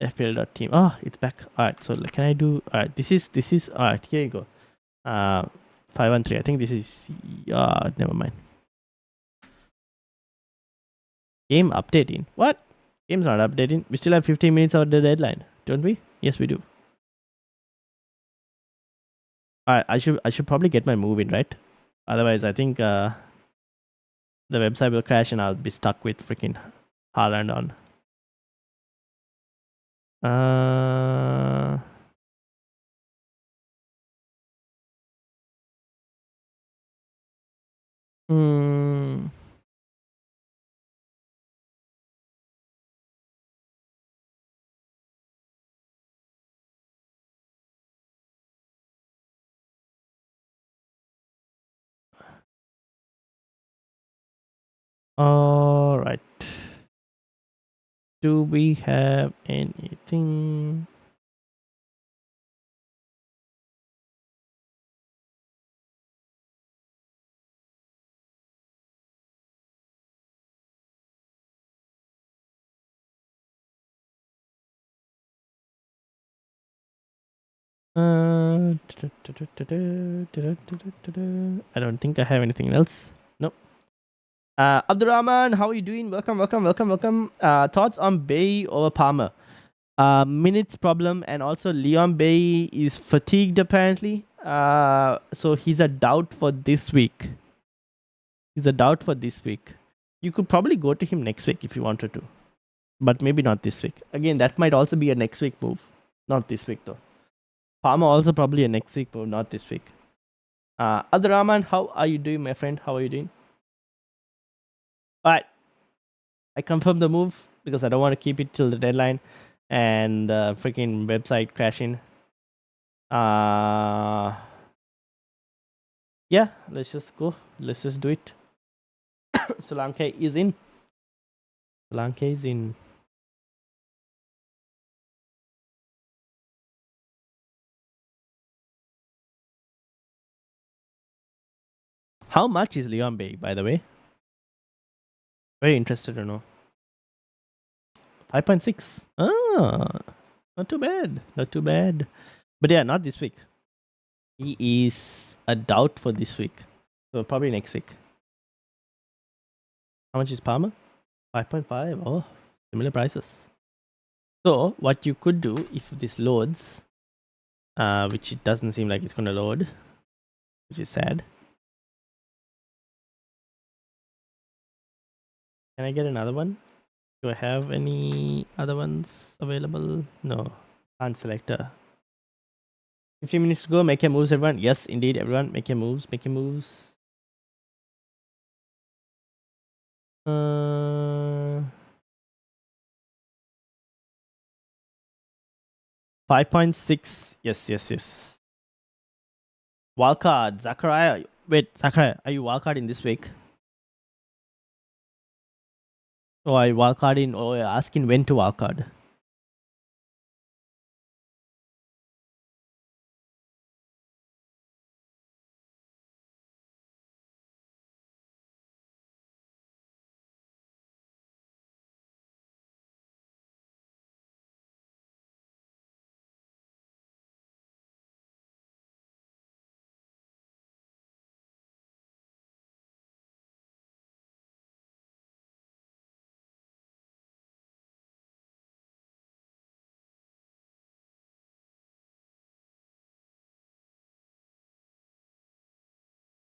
FPL.team. Oh, it's back. Alright, so can I do... Alright, this is... Alright, here you go. 513. I think this is... never mind. Game updating. What? Game's not updating. We still have 15 minutes of the deadline, don't we? Yes, we do. Alright, I should probably get my move in, right? Otherwise, I think the website will crash and I'll be stuck with freaking Haaland on. All right. Do we have anything? I don't think I have anything else. Nope. Abdurrahman, how are you doing? Welcome. Thoughts on Bay over Palmer? Minutes problem, and also Leon Bay is fatigued apparently. So he's a doubt for this week. You could probably go to him next week if you wanted to, but maybe not this week. Again, that might also be a next week move. Not this week though. Palmer also probably a next week move, not this week. Abdurrahman, how are you doing, my friend? How are you doing? Alright. I confirmed the move because I don't want to keep it till the deadline and the freaking website crashing. Yeah, let's just go. Let's just do it. Solanke is in. How much is Leon Bay, by the way? Very interested to know. 5.6. Not too bad. But yeah, not this week. He is a doubt for this week. So probably next week. How much is Palmer? 5.5. Oh, similar prices. So what you could do if this loads, which it doesn't seem like it's going to load, which is sad. Can I get another one? Do I have any other ones available? No. Can't select a. 15 minutes to go. Make your moves, everyone. Yes, indeed, everyone. Make your moves. 5.6. Yes. Wildcard. Zachariah. Wait, Zachariah, are you wildcarding this week? Or are you wildcarding, or you're asking when to wildcard?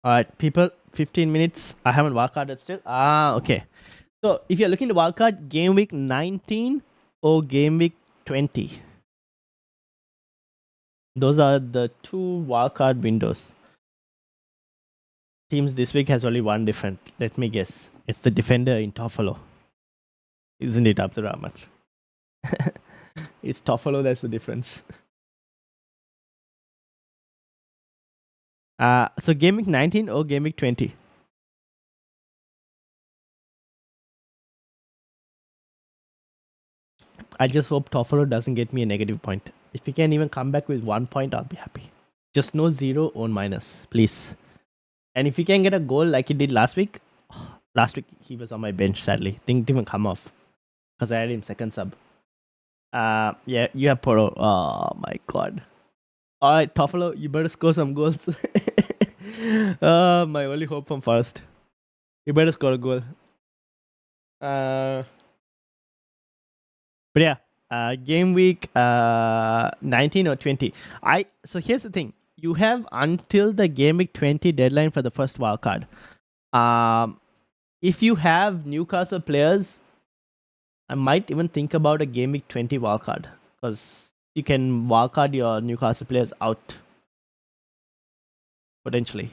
Alright, people, 15 minutes. I haven't wildcarded still. Okay. So if you're looking to wildcard, game week 19 or game week 20. Those are the two wildcard windows. Teams this week has only one different. Let me guess. It's the defender in Toffolo. Isn't it, Abdurrahman? It's Toffolo that's the difference. So game week 19 or game week 20? I just hope Toffolo doesn't get me a negative point. If he can even come back with 1 point, I'll be happy. Just no 0 or minus, please. And if he can get a goal like he did last week he was on my bench, sadly. Didn't even come off because I had him second sub. Yeah, you have Poro. Oh my god. Alright, Toffolo, you better score some goals. My only hope from first. You better score a goal. But yeah, game week 19 or 20. So here's the thing. You have until the game week 20 deadline for the first wildcard. If you have Newcastle players, I might even think about a game week 20 wildcard because you can wildcard your Newcastle players out potentially.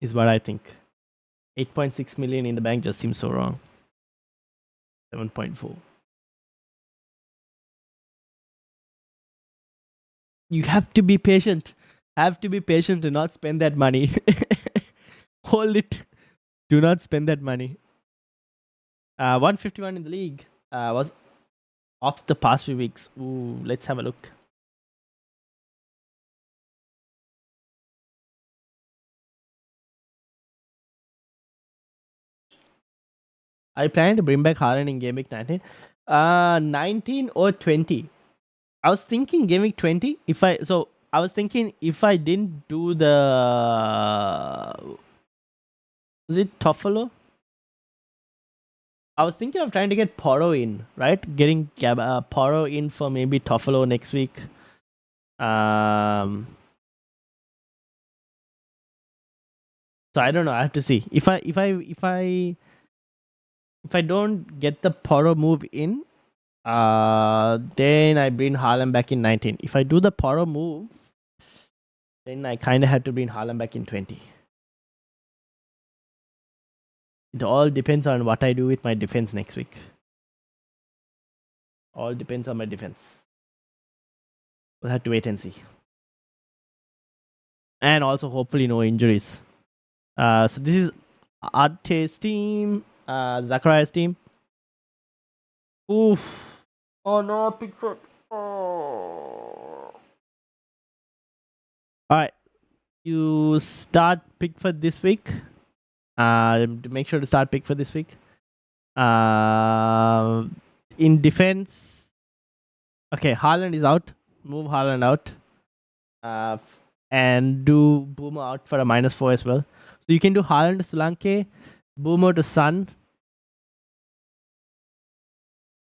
Is what I think. 8.6 million in the bank just seems so wrong. 7.4. You have to be patient. Have to be patient to not spend that money. Hold it. Do not spend that money. 151 in the league was off the past few weeks. Ooh, let's have a look. I plan to bring back Haaland in game week 19. 19 or 20. I was thinking game week 20. I was thinking if I didn't do the... Was it Toffolo? I was thinking of trying to get Poro in, right? Getting Poro in for maybe Toffolo next week. So I don't know. I have to see. If I don't get the Poro move in, then I bring Haaland back in 19. If I do the Poro move, then I kind of have to bring Haaland back in 20. It all depends on what I do with my defense next week. All depends on my defense. We'll have to wait and see. And also, hopefully, no injuries. So this is Arte's team, Zachariah's team. Oof. Oh no, Pickford. Oh. Alright. You start Pickford this week. Make sure to start Pickford this week. In defense, okay, Haaland is out. Move Haaland out. And do Boomer out for a -4 as well. So you can do Haaland to Solanke, Boomer to Sun,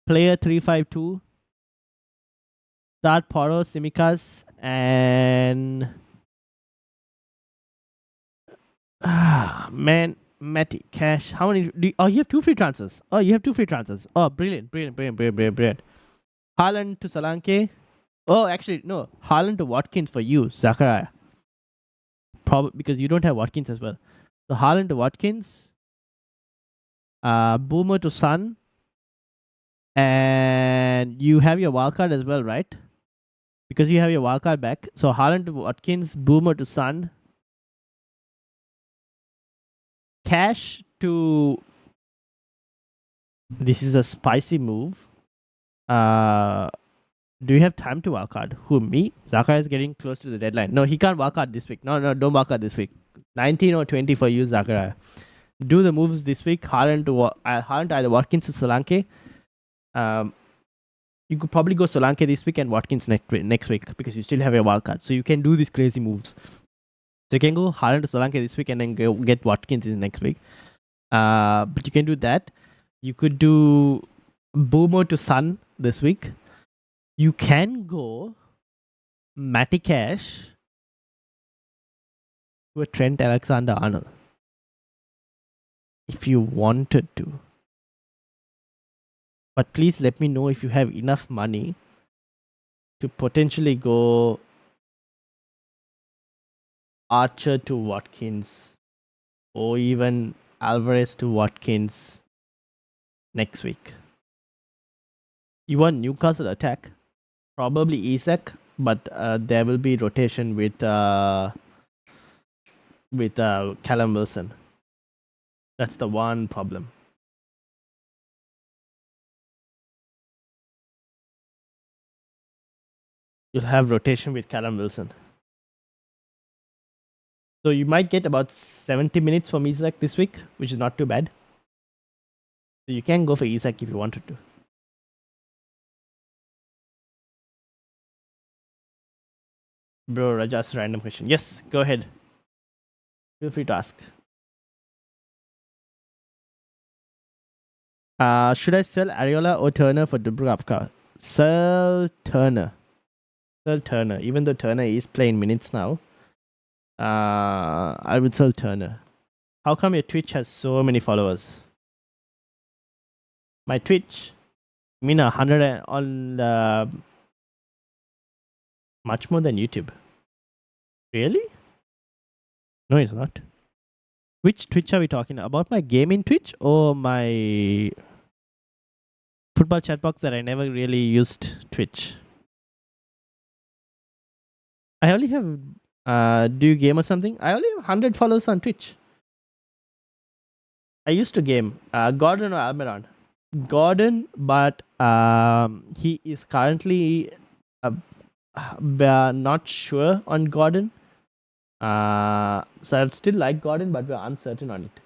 player 352, start Poro, Simicas, and Matty, Cash. How many? You have 2 free transfers. Oh, you have 2 free transfers. Oh, brilliant. Haaland to Solanke. Oh, actually, no. Haaland to Watkins for you, Zachariah. Probably because you don't have Watkins as well. So Haaland to Watkins. Boomer to Sun. And you have your wildcard as well, right? Because you have your wildcard back. So Haaland to Watkins, Boomer to Sun. Cash to... This is a spicy move. Do you have time to wildcard? Who, me? Zachariah is getting close to the deadline. No, he can't wildcard this week. No, don't wildcard this week. 19 or 20 for you, Zachariah. Do the moves this week. Haaland to either Watkins or Solanke. You could probably go Solanke this week and Watkins next week because you still have your wildcard. So you can do these crazy moves. So you can go Haaland to Solanke this week and then go get Watkins in next week. But you can do that. You could do Boomer to Sun this week. You can go Matty Cash to a Trent Alexander-Arnold if you wanted to. But please let me know if you have enough money to potentially go Archer to Watkins or even Alvarez to Watkins next week. You want Newcastle attack? Probably Isak, but there will be rotation with Callum Wilson. That's the one problem. You'll have rotation with Callum Wilson. So you might get about 70 minutes from Isak this week, which is not too bad. So you can go for Isak if you wanted to. Bro, Raja's random question. Yes, go ahead. Feel free to ask. Should I sell Areola or Turner for Dubravka? Sell Turner. Sell Turner. Even though Turner is playing minutes now, I would sell Turner. How come your Twitch has so many followers? My Twitch? I mean 100 on much more than YouTube. Really? No, it's not. Which Twitch are we talking about? My gaming Twitch or my football chat box that I never really used Twitch? I only have do you game or something? I only have 100 followers on Twitch. I used to game Gordon or Almiron. Gordon, but he is currently we're not sure on Gordon. So I still like Gordon, but we're uncertain on it.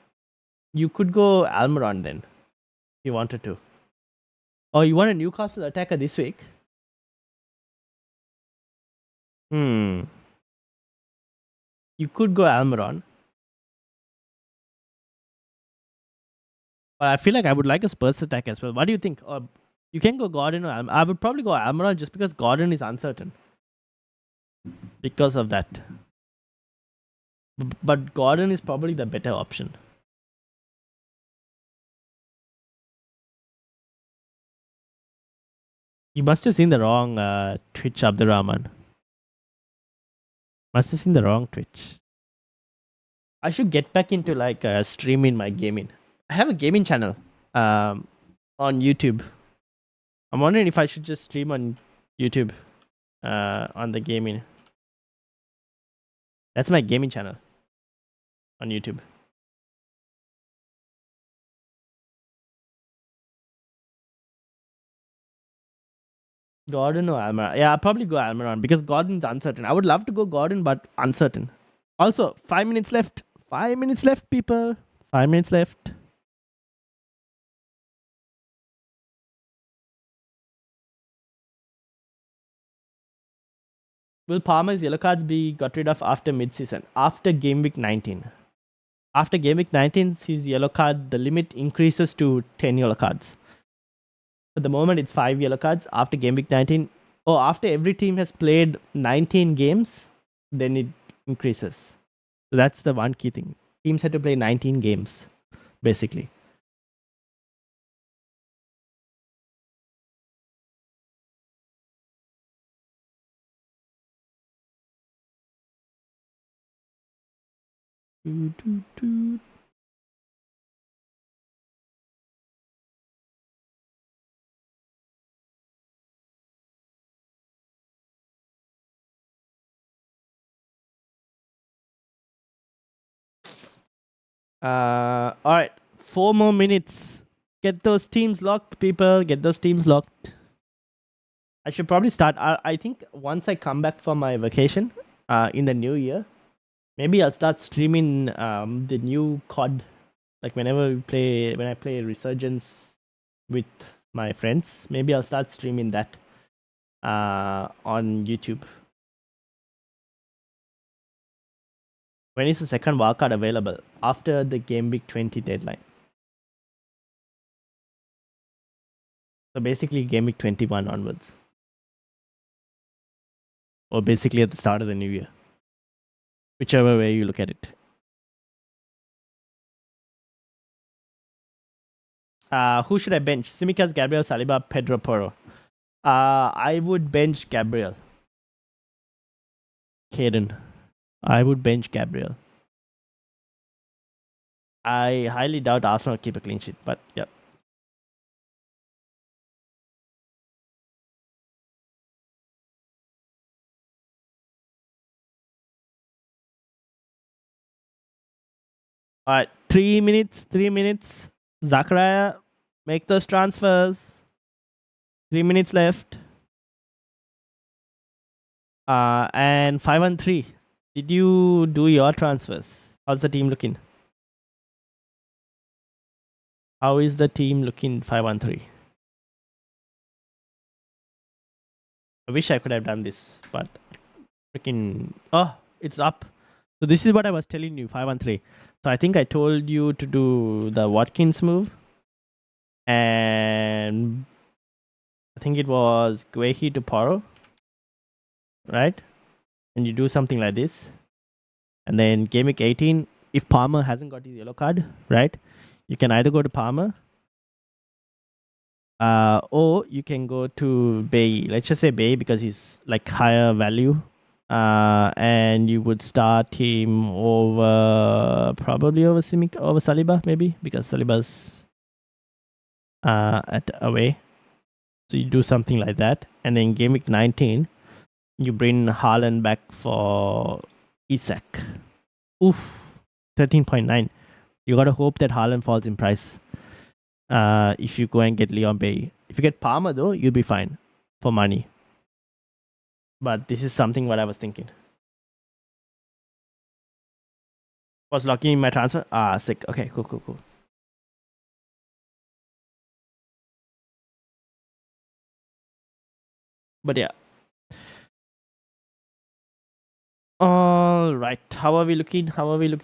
You could go Almiron then, if you wanted to. Or you want a Newcastle attacker this week? You could go Almiron. But I feel like I would like a Spurs attack as well. What do you think? You can go Gordon or Almiron. I would probably go Almiron just because Gordon is uncertain. Because of that. But Gordon is probably the better option. You must have seen the wrong Twitch, Abdurrahman. Must have seen the wrong Twitch. I should get back into like streaming my gaming. I have a gaming channel on YouTube. I'm wondering if I should just stream on YouTube on the gaming. That's my gaming channel on YouTube. Gordon or Almiron? Yeah, I'll probably go Almiron because Gordon's uncertain. I would love to go Gordon, but uncertain. Also, 5 minutes left. 5 minutes left, people. 5 minutes left. Will Palmer's yellow cards be got rid of after mid-season? After game week 19. After game week 19, his yellow card, the limit increases to 10 yellow cards. At the moment, it's 5 yellow cards. After game week 19, or after every team has played 19 games, then it increases. So that's the one key thing. Teams had to play 19 games, basically. All right, 4 more minutes. Get those teams locked, people. Get those teams locked. I should probably start. I think once I come back from my vacation in the new year, maybe I'll start streaming the new COD. Like when I play Resurgence with my friends, maybe I'll start streaming that on YouTube. When is the second wildcard available? After the game week 20 deadline. So basically game week 21 onwards. Or basically at the start of the new year. Whichever way you look at it. Who should I bench? Simicas, Gabriel, Saliba, Pedro Porro. I would bench Gabriel. Caden. I would bench Gabriel. I highly doubt Arsenal keep a clean sheet, but yeah. All right, 3 minutes. 3 minutes. Zachariah, make those transfers. 3 minutes left. And 5-3. Did you do your transfers? How's the team looking? How is the team looking 5-3? I wish I could have done this, but freaking it's up. So this is what I was telling you, 5-3. So I think I told you to do the Watkins move, and I think it was Guehi to Poro, right? And you do something like this, and then game week 18, if Palmer hasn't got his yellow card, right? You can either go to Palmer, or you can go to Bay. Let's just say Bay because he's like higher value. And you would start him probably over Saliba, maybe, because Saliba's at away. So you do something like that, and then game week 19, you bring Haaland back for Isak. Oof, 13.9. You gotta hope that Haaland falls in price. If you go and get Leon Bay. If you get Palmer though, you'll be fine for money. But this is something what I was thinking. Was locking in my transfer. Sick. Okay, cool. But yeah. All right. How are we looking,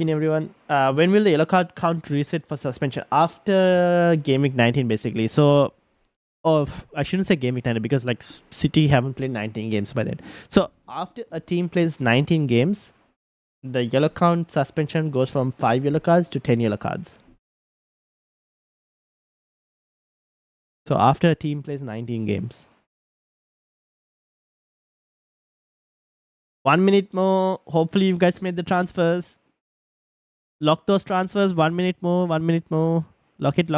everyone? When will the yellow card count reset for suspension? After game week 19, basically. So, I shouldn't say game week 19 because like City haven't played 19 games by then. So after a team plays 19 games, the yellow count suspension goes from 5 yellow cards to 10 yellow cards. So after a team plays 19 games. 1 minute more. Hopefully you guys made the transfers. Lock those transfers. 1 minute more. 1 minute more. Lock it.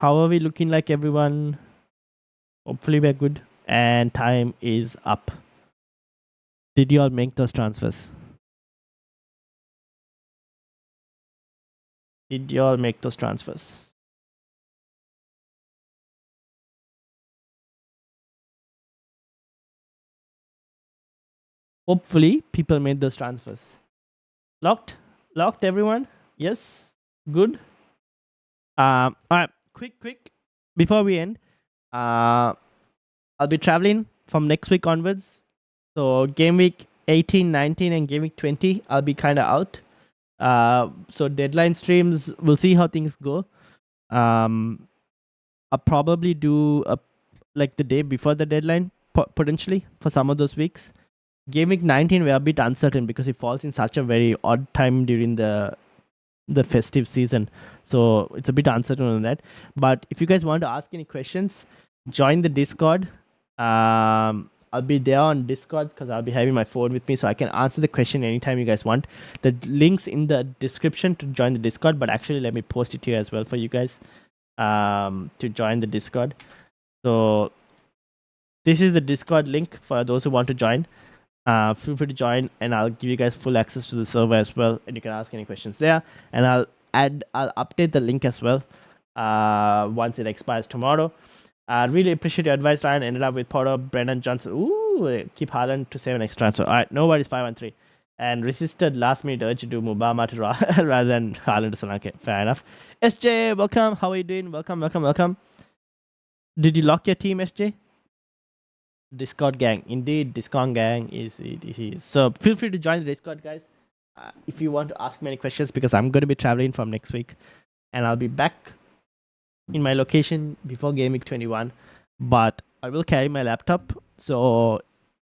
How are we looking like, everyone? Hopefully we're good. And time is up. Did you all make those transfers? Did you all make those transfers? Hopefully people made those transfers. Locked, everyone. Yes, good. All right, quick. Before we end, I'll be traveling from next week onwards. So game week 18, 19, and game week 20, I'll be kind of out. So deadline streams, we'll see how things go. I'll probably do like the day before the deadline, potentially for some of those weeks. Game week 19 we're a bit uncertain because it falls in such a very odd time during the festive season, so it's a bit uncertain on that. But if you guys want to ask any questions, join the Discord. I'll be there on Discord because I'll be having my phone with me, so I can answer the question anytime you guys want. The link's in the description to join the Discord, but actually let me post it here as well for you guys to join the Discord. So this is the Discord link for those who want to join. Feel free to join, and I'll give you guys full access to the server as well, and you can ask any questions there. And I'll update the link as well once it expires tomorrow. I really appreciate your advice, Ryan. Ended up with Porter, Brennan Johnson. Ooh, keep Haaland to 7 extra transfer. All right, no worries, 5-3. And resisted last minute urge to do Mubama to rather than Haaland to Solanke. Fair enough. SJ, welcome. How are you doing? Welcome. Did you lock your team, SJ? Discord gang. Indeed, Discord gang is. So feel free to join the Discord, guys, if you want to ask me any questions, because I'm going to be traveling from next week, and I'll be back in my location before game week 21. But I will carry my laptop, so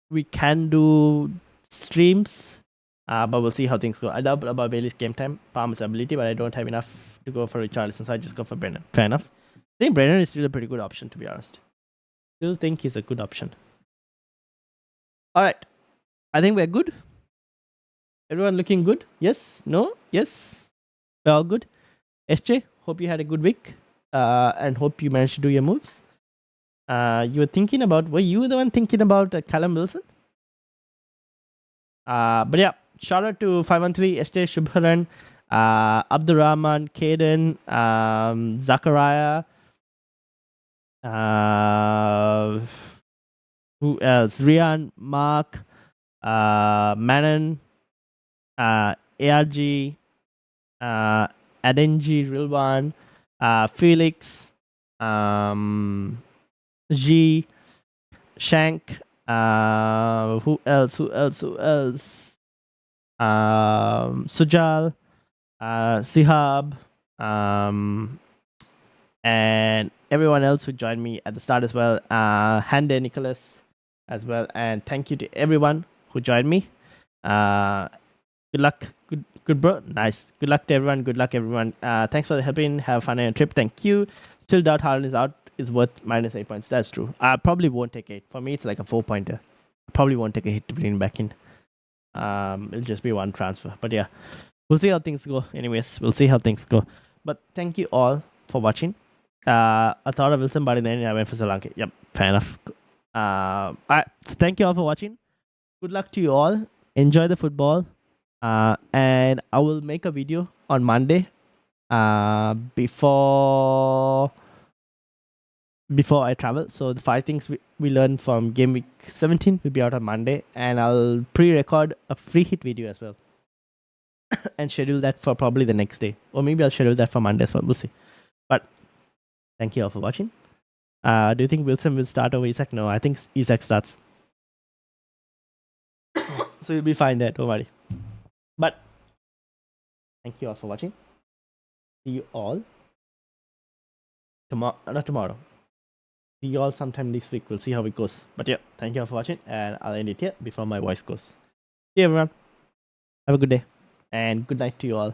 we can do streams. But we'll see how things go. I doubt about Bailey's game time, Palmer's ability, but I don't have enough to go for Richarlison, so I just go for Brennan. Fair enough. I think Brennan is still a pretty good option, to be honest. Still think he's a good option. All right. I think we're good. Everyone looking good? Yes? No? Yes? We're all good. SJ, hope you had a good week. And hope you managed to do your moves. You were thinking about, were you the one thinking about Callum Wilson? But yeah, shout out to 513, SJ, Shubharan, Abdurrahman, Kaden, Zachariah, who else? Rian, Mark, Manon, ARG, Adenji, Rilwan, Felix, G, Shank, who else? Sujal, Sihab, and everyone else who joined me at the start as well. Hande, Nicholas as well. And thank you to everyone who joined me. Good luck. Good bro. Nice. Good luck to everyone. Good luck everyone. Thanks for helping. Have fun on your trip. Thank you. Still doubt Haaland is out. Is worth -8 points. That's true. I probably won't take 8. For me, it's like a 4-pointer. I probably won't take a hit to bring him back in. It'll just be one transfer. But yeah, we'll see how things go. Anyways, we'll see how things go. But thank you all for watching. I thought of Wilson, but in the end, I went for Sri Lanka. Yep, fair enough. Alright, so thank you all for watching. Good luck to you all. Enjoy the football. And I will make a video on Monday. Before I travel. So the 5 things we learned from game week 17 will be out on Monday, and I'll pre-record a free hit video as well and schedule that for probably the next day, or maybe I'll schedule that for Monday as well. We'll see. But thank you all for watching. Do you think Wilson will start over Isak? No, I think Isak starts. So you'll be fine there, don't worry. But thank you all for watching. See you all not tomorrow. See you all sometime this week. We'll see how it goes. But yeah, thank you all for watching, and I'll end it here before my voice goes. See you everyone. Have a good day, and good night to you all.